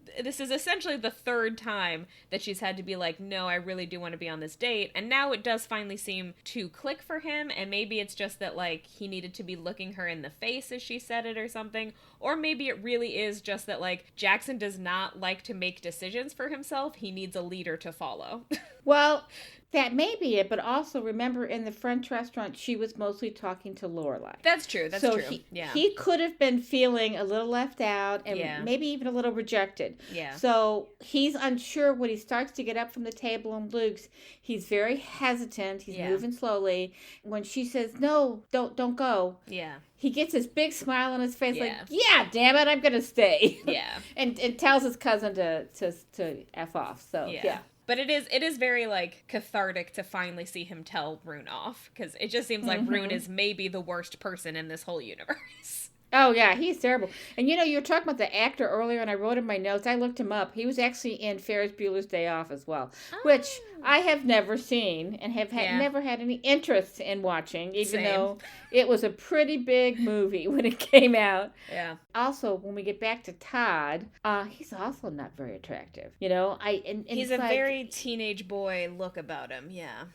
essentially the 3rd time that she's had to be no, I really do want to be on this date, and now it does finally seem to click for him, and maybe it's just that he needed to be looking her in the face as she said it or something. Or maybe it really is just that, Jackson does not like to make decisions for himself. He needs a leader to follow. Well, that may be it, but also remember in the French restaurant, she was mostly talking to Lorelai. That's true. That's true. He could have been feeling a little left out and maybe even a little rejected. Yeah. So he's unsure when he starts to get up from the table in Luke's. He's very hesitant. He's moving slowly. When she says, "No, don't go." Yeah. He gets this big smile on his face, yeah, damn it, I'm gonna stay. Yeah. and tells his cousin to F off. So yeah. But it is very cathartic to finally see him tell Rune off, because it just seems like Rune is maybe the worst person in this whole universe. Oh, yeah, he's terrible. And, you were talking about the actor earlier, and I wrote in my notes, I looked him up. He was actually in Ferris Bueller's Day Off as well, which I have never seen and have never had any interest in watching, even though it was a pretty big movie when it came out. Yeah. Also, when we get back to Todd, he's also not very attractive. He's a very teenage boy look about him, yeah.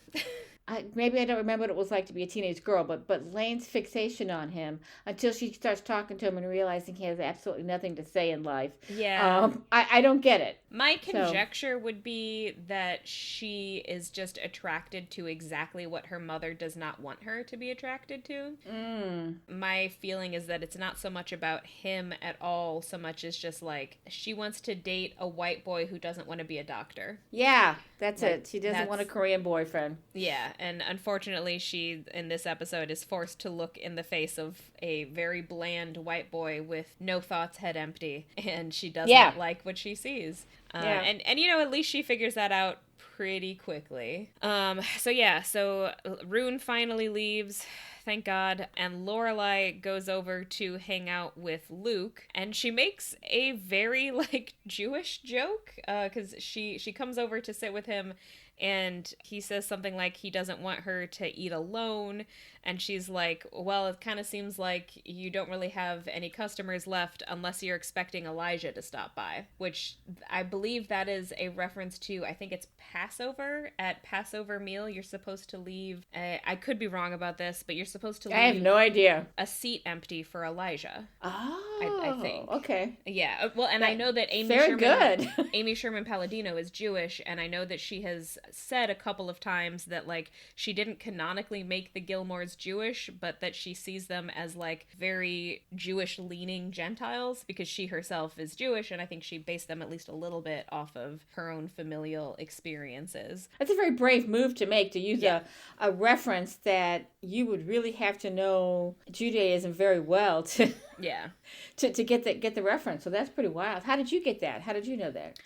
Maybe I don't remember what it was like to be a teenage girl, but Lane's fixation on him until she starts talking to him and realizing he has absolutely nothing to say in life. Yeah. I don't get it. My conjecture would be that she is just attracted to exactly what her mother does not want her to be attracted to. My feeling is that it's not so much about him at all, so much as just she wants to date a white boy who doesn't want to be a doctor. Yeah, that's it. She doesn't want a Korean boyfriend. Yeah. And unfortunately, she, in this episode, is forced to look in the face of a very bland white boy with no thoughts, head empty. And she doesn't like what she sees. And at least she figures that out pretty quickly. So Rune finally leaves. thank God. And Lorelai goes over to hang out with Luke, and she makes a very, like, Jewish joke, because she comes over to sit with him, and he says something like he doesn't want her to eat alone, and she's like, well, it kind of seems like you don't really have any customers left unless you're expecting Elijah to stop by, which I believe that is a reference to, I think it's Passover. At Passover meal, you're supposed to leave, I could be wrong about this, but you're supposed to leave, I have no idea, a seat empty for Elijah. Oh, I think. Okay. Yeah, well, and I know that Amy Sherman Palladino is Jewish, and I know that she has said a couple of times that, like, she didn't canonically make the Gilmores Jewish, but that she sees them as, like, very Jewish-leaning Gentiles, because she herself is Jewish, and I think she based them at least a little bit off of her own familial experiences. That's a very brave move to make, to use a reference that you would really have to know Judaism very well to get the reference. So that's pretty wild. How did you get that? How did you know that?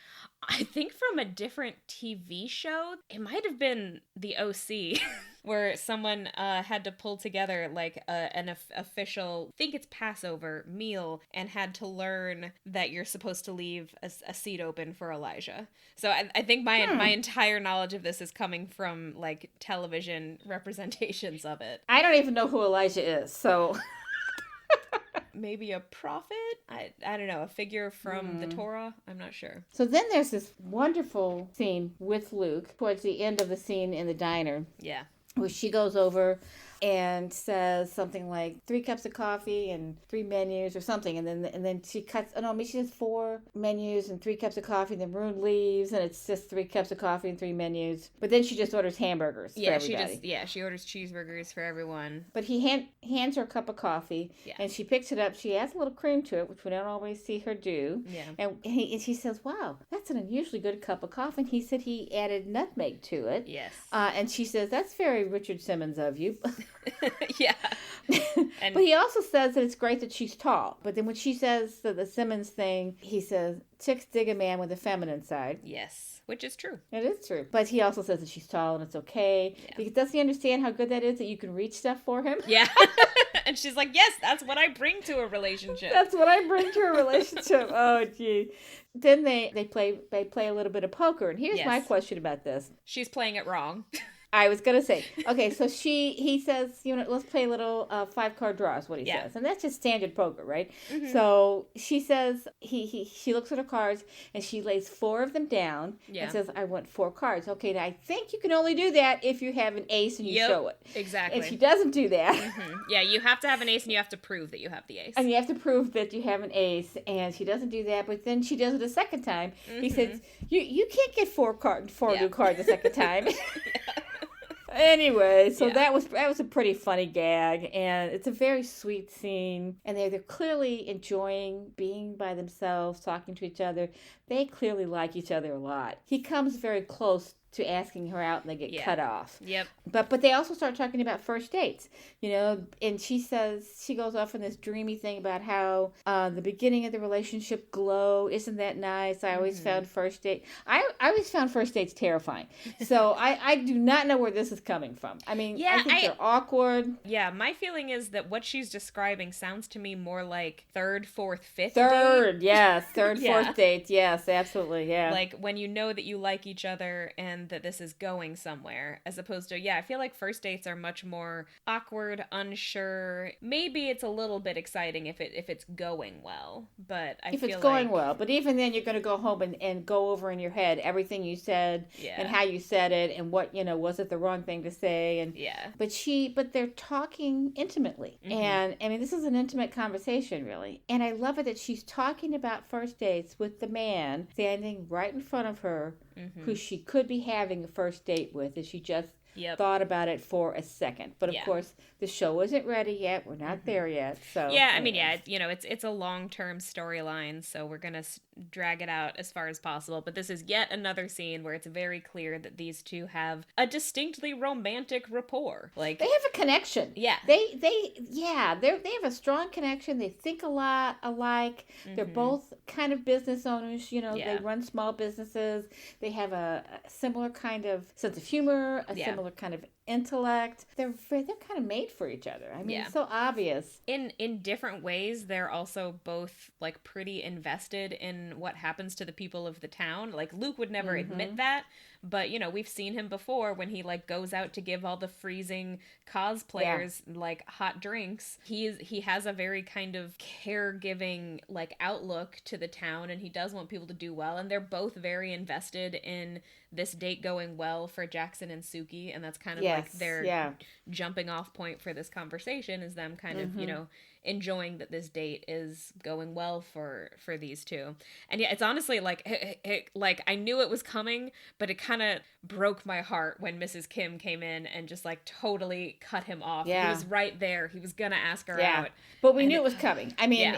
I think from a different TV show. It might have been The OC, where someone had to pull together, like, an official, I think it's Passover meal, and had to learn that you're supposed to leave a seat open for Elijah. So I think my entire knowledge of this is coming from, like, television representations of it. I don't even know who Elijah is, so... Maybe a prophet? I don't know, a figure from the Torah? I'm not sure. So then there's this wonderful scene with Luke towards the end of the scene in the diner. Yeah. Where she goes over and says something like 3 cups of coffee and 3 menus or something, and then she cuts. Oh no, maybe she has 4 menus and 3 cups of coffee. And then Maroon leaves, and it's just 3 cups of coffee and 3 menus. But then she just orders hamburgers for everybody. She orders cheeseburgers for everyone. But he hands her a cup of coffee, and she picks it up. She adds a little cream to it, which we don't always see her do. Yeah. And she says, "Wow, that's an unusually good cup of coffee." And he said he added nutmeg to it. Yes. And she says, "That's very Richard Simmons of you." Yeah. But he also says that it's great that she's tall. But then when she says the Simmons thing, he says, "Chicks dig a man with a feminine side." Yes, which is true. It is true. But he also says that she's tall and it's okay. Yeah. Because doesn't he understand how good that is, that you can reach stuff for him? Yeah. And she's like, yes, that's what I bring to a relationship. That's what I bring to a relationship. Oh, gee. Then they play a little bit of poker. And here's my question about this. She's playing it wrong. I was going to say, okay, so he says, let's play a little 5-card draw is what he says. And that's just standard poker, right? Mm-hmm. So she says, she looks at her cards and she lays 4 of them down and says, I want 4 cards. Okay, now I think you can only do that if you have an ace and you show it. Exactly. And she doesn't do that. Mm-hmm. Yeah, you have to have an ace and you have to prove that you have the ace. And you have to prove that you have an ace, and she doesn't do that, but then she does it a second time. Mm-hmm. He says, you can't get 4 new cards a second time. Anyway, so that was a pretty funny gag, and it's a very sweet scene, and they're clearly enjoying being by themselves, talking to each other. They clearly like each other a lot. He comes very close to asking her out, and they get cut off. Yep. But they also start talking about first dates, and she goes off on this dreamy thing about how the beginning of the relationship glow, isn't that nice? I always found first date. I always found first dates terrifying. So I do not know where this is coming from. I mean, I think they're awkward. Yeah, my feeling is that what she's describing sounds to me more like 3rd, 4th, 5th date. Yes, 3rd, 4th date. Yes, absolutely, yeah. Like when you know that you like each other and that this is going somewhere, as opposed to, I feel like first dates are much more awkward, unsure. Maybe it's a little bit exciting if it's going well, but if it's going well. But even then, you're going to go home and go over in your head everything you said and how you said it and what, was it the wrong thing to say? And but they're talking intimately. Mm-hmm. And I mean, this is an intimate conversation, really. And I love it that she's talking about first dates with the man standing right in front of her, who she could be having a first date with, and she just thought about it for a second. But of course, the show isn't ready yet. We're not there yet. So I mean, it's a long-term storyline, so we're gonna drag it out as far as possible. But this is yet another scene where it's very clear that these two have a distinctly romantic rapport. Like, they have a connection. Yeah, they have a strong connection. They think a lot alike. Mm-hmm. They're both kind of business owners. They run small businesses. They have a similar kind of sense of humor, a similar similar kind of intellect. They're kind of made for each other. I mean, it's so obvious. In different ways, they're also both like pretty invested in what happens to the people of the town. Like Luke would never admit that, but we've seen him before when he like goes out to give all the freezing cosplayers like hot drinks. He has a very kind of caregiving like outlook to the town, and he does want people to do well, and they're both very invested in this date going well for Jackson and Suki, and that's kind of like their jumping off point for this conversation, is them kind of enjoying that this date is going well for these two. And it's honestly like like I knew it was coming, but it kind of broke my heart when Mrs. Kim came in and just like totally cut him off. He was right there. He was gonna ask her out. But we knew it was coming. I mean,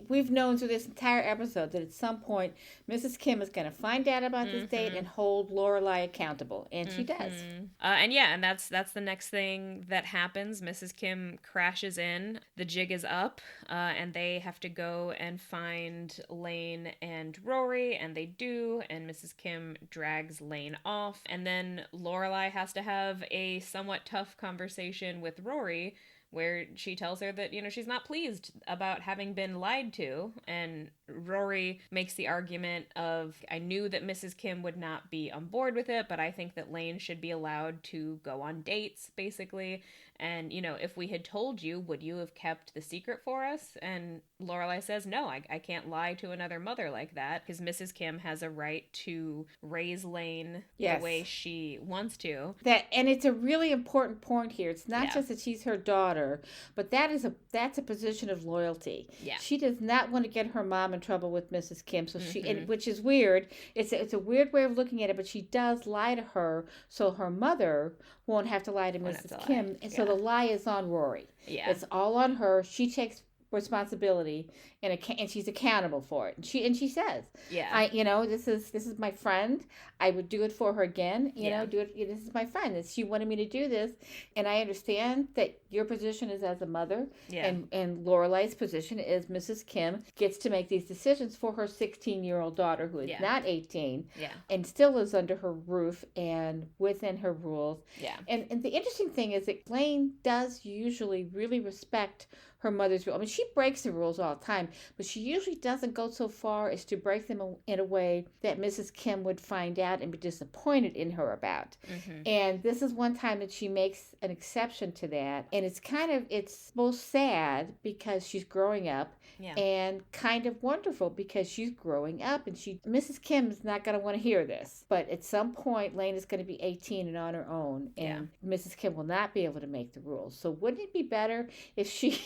we've known through this entire episode that at some point Mrs. Kim is going to find out about this date and hold Lorelai accountable, and she does. And that's the next thing that happens. Mrs. Kim crashes in. The jig is up, and they have to go and find Lane and Rory, and they do, and Mrs. Kim drags Lane off, and then Lorelai has to have a somewhat tough conversation with Rory, where she tells her that, she's not pleased about having been lied to. And Rory makes the argument of, I knew that Mrs. Kim would not be on board with it, but I think that Lane should be allowed to go on dates, basically. And, if we had told you, would you have kept the secret for us? And Lorelai says, no, I can't lie to another mother like that, because Mrs. Kim has a right to raise Lane the way she wants to. And it's a really important point here. It's not just that she's her daughter, but that's a position of loyalty. Yeah. She does not want to get her mom in trouble with Mrs. Kim, so which is weird. It's a weird way of looking at it, but she does lie to her, so her mother won't have to lie to Mrs. Kim, and so the lie is on Rory. Yeah, it's all on her. She takes responsibility and she's accountable for it. And she says, this is my friend. I would do it for her again. This is my friend. She wanted me to do this, and I understand that your position is as a mother, and Lorelai's position is Mrs. Kim gets to make these decisions for her 16-year-old daughter who is not 18, and still lives under her roof and within her rules. Yeah, and the interesting thing is that Lane does usually really respect her mother's rule. I mean, she breaks the rules all the time, but she usually doesn't go so far as to break them in a way that Mrs. Kim would find out and be disappointed in her about. And this is one time that she makes an exception to that. And it's both sad because she's growing up and kind of wonderful because she's growing up, and Mrs. Kim is not going to want to hear this. But at some point, Lane is going to be 18 and on her own, and Mrs. Kim will not be able to make the rules. So wouldn't it be better if she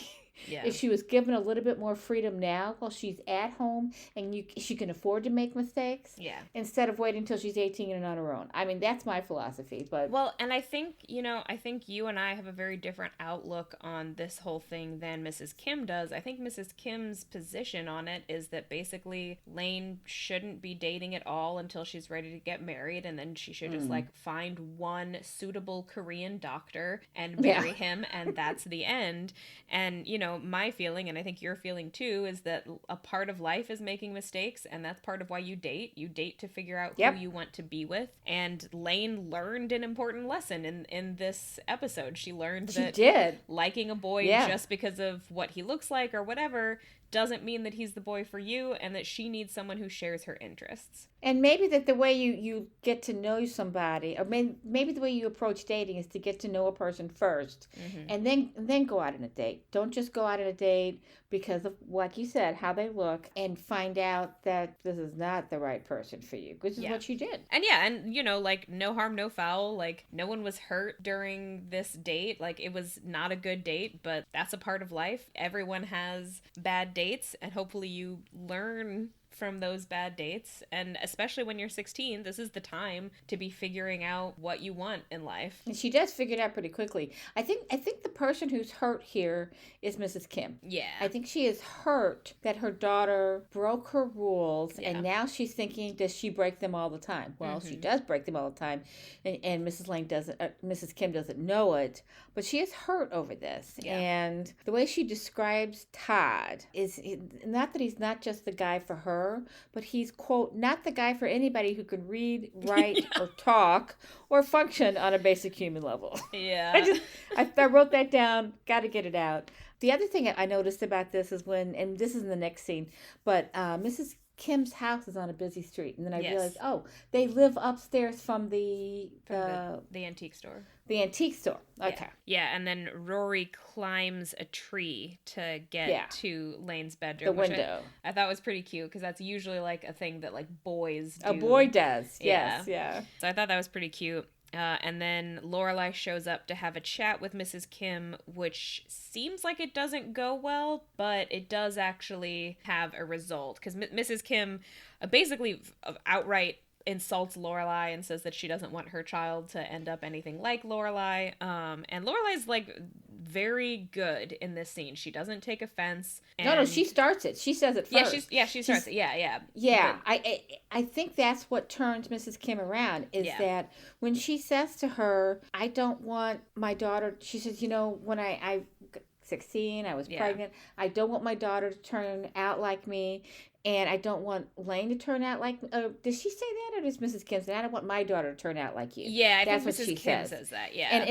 if she was given a little bit more freedom now while she's at home and she can afford to make mistakes, instead of waiting until she's 18 and on her own. I mean, that's my philosophy. But and I think you and I have a very different outlook on this whole thing than Mrs. Kim does. I think Mrs. Kim's position on it is that basically Lane shouldn't be dating at all until she's ready to get married, and then she should just like find one suitable Korean doctor and marry him, and that's the end. And my feeling, and I think your feeling too, is that a part of life is making mistakes, and that's part of why you date. You date to figure out who you want to be with. And Lane learned an important lesson in this episode. She learned that liking a boy just because of what he looks like or whatever doesn't mean that he's the boy for you, and that she needs someone who shares her interests. And maybe that the way you get to know somebody, or maybe the way you approach dating is to get to know a person first, and then go out on a date. Don't just go out on a date because of, like you said, how they look, and find out that this is not the right person for you, which is what you did. And like, no harm, no foul. Like, no one was hurt during this date. Like, it was not a good date, but that's a part of life. Everyone has bad dates, and hopefully you learn from those bad dates. And especially when you're 16, this is the time to be figuring out what you want in life. And she does figure it out pretty quickly. I think the person who's hurt here is Mrs. Kim. Yeah. I think she is hurt that her daughter broke her rules, and now she's thinking, does she break them all the time? Well, she does break them all the time, and Mrs. Kim doesn't know it, but she is hurt over this. Yeah. And the way she describes Todd is not that he's not just the guy for her, her, but he's, quote, not the guy for anybody who can read, write, or talk, or function on a basic human level. Yeah. I wrote that down, got to get it out. The other thing I noticed about this is when, and this is in the next scene, but Mrs. Kim's house is on a busy street, and then I realized, oh, they live upstairs from the antique store. The antique store. Okay. Yeah, and then Rory climbs a tree to get to Lane's bedroom. The window. I thought was pretty cute because that's usually like a thing that like boys do. A boy does. Yes. Yeah. So I thought that was pretty cute. And then Lorelai shows up to have a chat with Mrs. Kim, which seems like it doesn't go well, but it does actually have a result. Because Mrs. Kim basically outright insults Lorelai and says that she doesn't want her child to end up anything like Lorelai. And Lorelai's like very good in this scene. She doesn't take offense. No, she starts it. She says it first. She starts it. Yeah. Yeah, I think that's what turns Mrs. Kim around is that when she says to her, I don't want my daughter, she says, when I 16, I was pregnant, I don't want my daughter to turn out like me. And I don't want Lane to turn out like... does she say that, or does Mrs. Kim say, I don't want my daughter to turn out like you? Yeah, That's think Mrs. Kim says that, yeah. And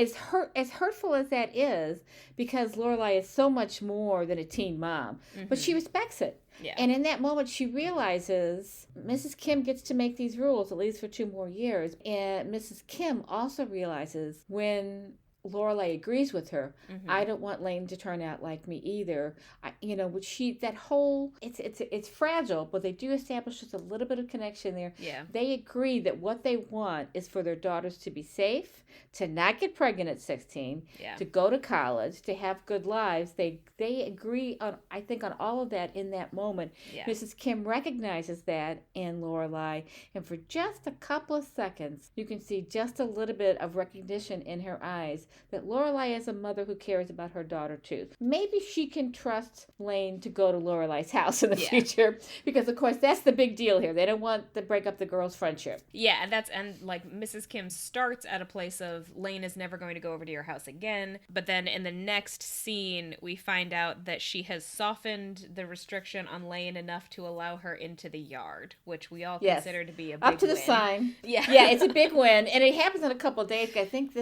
as hurtful as that is, because Lorelai is so much more than a teen mom, but she respects it. Yeah. And in that moment, she realizes Mrs. Kim gets to make these rules, at least for 2 more years. And Mrs. Kim also realizes when Lorelai agrees with her, I don't want Lane to turn out like me either. It's fragile, but they do establish just a little bit of connection there. Yeah. They agree that what they want is for their daughters to be safe, to not get pregnant at 16, to go to college, to have good lives. They agree on, I think, on all of that in that moment. Yeah. Mrs. Kim recognizes that in Lorelai, and for just a couple of seconds, you can see just a little bit of recognition in her eyes that Lorelai is a mother who cares about her daughter too. Maybe she can trust Lane to go to Lorelai's house in the future, because of course that's the big deal here. They don't want to break up the girls' friendship. Yeah, and like Mrs. Kim starts at a place of Lane is never going to go over to your house again, but then in the next scene we find out that she has softened the restriction on Lane enough to allow her into the yard, which we all consider to be a big up to the win. sign. Yeah, it's a big win, and it happens in a couple of days. I think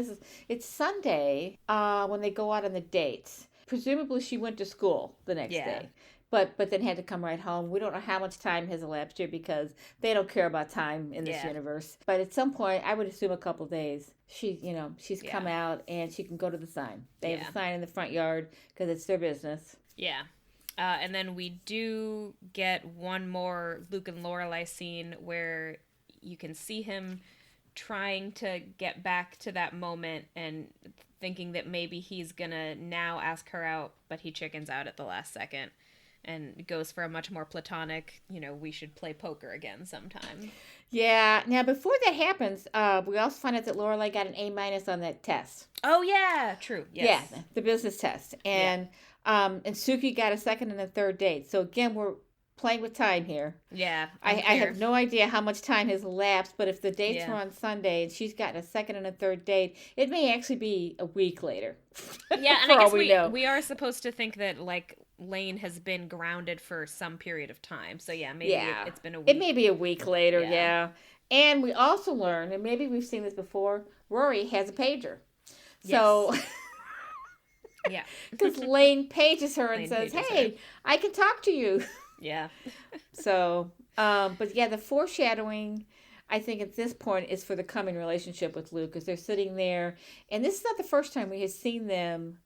it's Sunday when they go out on the dates. Presumably she went to school the next day. But then had to come right home. We don't know how much time has elapsed here because they don't care about time in this universe. But at some point, I would assume a couple of days, she's come out and she can go to the sign. They have a sign in the front yard because it's their business. Yeah. And then we do get one more Luke and Lorelai scene where you can see him trying to get back to that moment and thinking that maybe he's gonna now ask her out, but he chickens out at the last second and goes for a much more platonic, we should play poker again sometime. Yeah. Now, before that happens, we also find out that Lorelai got an A- on that test. Oh, yeah. True. Yes. Yeah, the business test. And Suki got a second and a third date. So, again, we're playing with time here. Yeah. I have no idea how much time has elapsed, but if the dates were on Sunday and she's gotten a second and a third date, it may actually be a week later. Yeah, and I guess we are supposed to think that, like, Lane has been grounded for some period of time. So, maybe it's been a week. It may be a week later, And we also learned, and maybe we've seen this before, Rory has a pager. So... Yeah. Because Lane pages her and says, hey, I can talk to you. Yeah. So, but the foreshadowing, I think at this point, is for the coming relationship with Luke, because they're sitting there. And this is not the first time we have seen them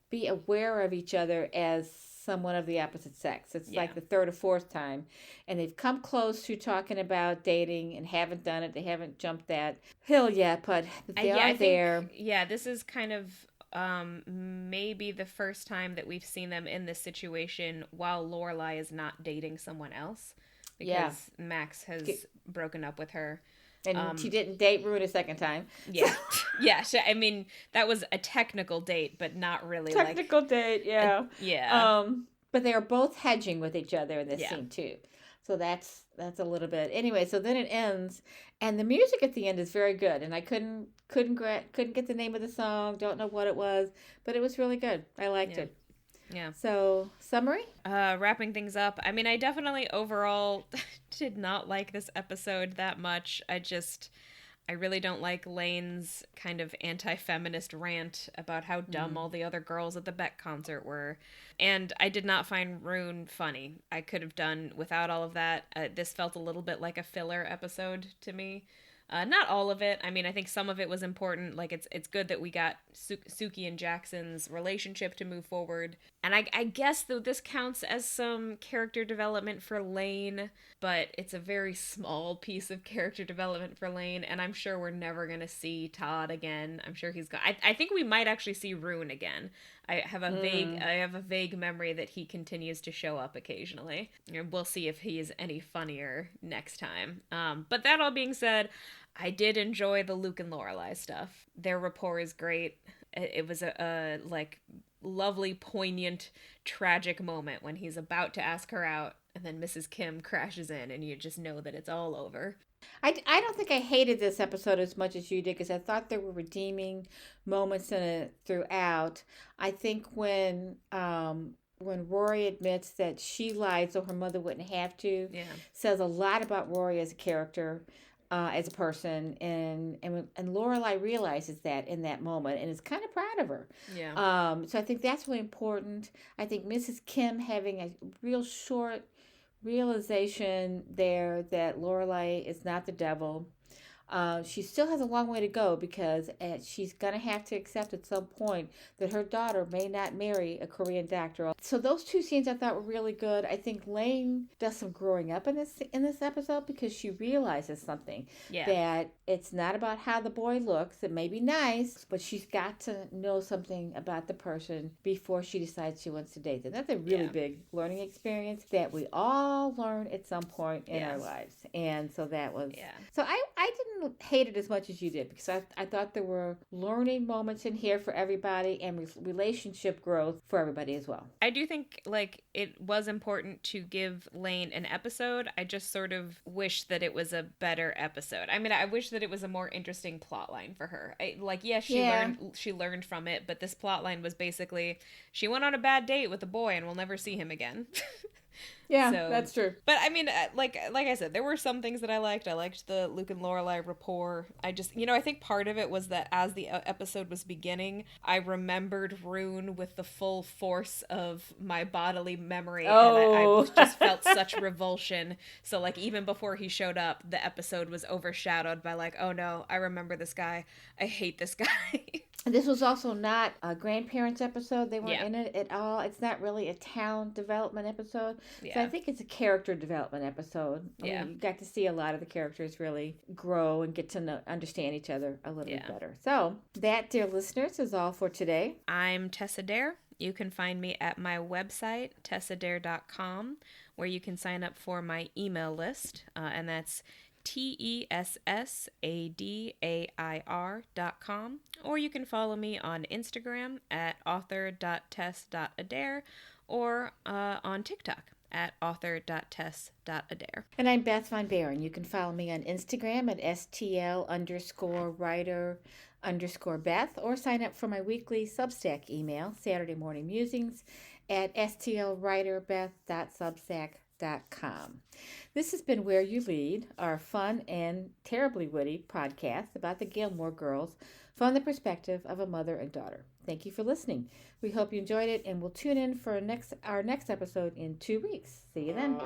be aware of each other as someone of the opposite sex. It's like the third or fourth time. And they've come close to talking about dating and haven't done it. They haven't jumped that hill yet, but they are there. This is kind of maybe the first time that we've seen them in this situation while Lorelai is not dating someone else, because Max has broken up with her. And she didn't date Ruin a second time. Yeah. Yeah. I mean, that was a technical date, but not really technical date, yeah. But they are both hedging with each other in this scene, too. So that's a little bit. Anyway, so then it ends, and the music at the end is very good. And I couldn't get the name of the song, don't know what it was, but it was really good. I liked it. Yeah. So, summary? Wrapping things up. I mean, I definitely overall did not like this episode that much. I really don't like Lane's kind of anti-feminist rant about how dumb all the other girls at the Beck concert were. And I did not find Rune funny. I could have done without all of that. This felt a little bit like a filler episode to me. Not all of it. I mean, I think some of it was important. Like, it's good that we got Suki and Jackson's relationship to move forward. And I guess, though, this counts as some character development for Lane, but it's a very small piece of character development for Lane, and I'm sure we're never going to see Todd again. I'm sure he's gone. I think we might actually see Rune again. I have a vague memory that he continues to show up occasionally. We'll see if he is any funnier next time. But that all being said, I did enjoy the Luke and Lorelai stuff. Their rapport is great. It was a like lovely, poignant, tragic moment when he's about to ask her out, and then Mrs. Kim crashes in, and you just know that it's all over. I don't think I hated this episode as much as you did, because I thought there were redeeming moments in it throughout. I think when Rory admits that she lied so her mother wouldn't have to, says a lot about Rory as a character, as a person, and Lorelai realizes that in that moment and is kind of proud of her. Yeah. So I think that's really important. I think Mrs. Kim having a real short realization there that Lorelai is not the devil. She still has a long way to go, because she's going to have to accept at some point that her daughter may not marry a Korean doctor. So those two scenes I thought were really good. I think Lane does some growing up in this episode, because she realizes something. That it's not about how the boy looks. It may be nice, but she's got to know something about the person before she decides she wants to date them. That's a really big learning experience that we all learn at some point in our lives. And so that was... So I didn't hate it as much as you did, because I thought there were learning moments in here for everybody, and relationship growth for everybody as well. I do think, like, it was important to give Lane an episode. I just sort of wish that it was a better episode. I mean, I wish that it was a more interesting plot line for her. She learned from it, but this plot line was basically she went on a bad date with a boy and we'll never see him again. Yeah, so, that's true. But I mean, like I said, there were some things that I liked. I liked the Luke and Lorelai rapport. I just, I think part of it was that as the episode was beginning, I remembered Rune with the full force of my bodily memory. Oh. And I just felt such revulsion. So, like, even before he showed up, the episode was overshadowed by, like, oh no, I remember this guy. I hate this guy. This was also not a grandparents episode. They weren't in it at all. It's not really a town development episode. So I think it's a character development episode. I mean, you got to see a lot of the characters really grow and get to understand each other a little bit better. So that, dear listeners, is all for today. I'm Tessa Dare. You can find me at my website, tessadare.com, where you can sign up for my email list, and that's TESSADAIR.com, or you can follow me on Instagram at author.tess.adair, or on TikTok at author.tess.adair. And I'm Beth Von Baron. You can follow me on Instagram at STL_writer_Beth, or sign up for my weekly Substack email, Saturday Morning Musings, at stlwriterbeth.substack.com. This has been Where You Lead, our fun and terribly witty podcast about the Gilmore Girls from the perspective of a mother and daughter. Thank you for listening. We hope you enjoyed it, and we'll tune in for our next episode in 2 weeks. See you then.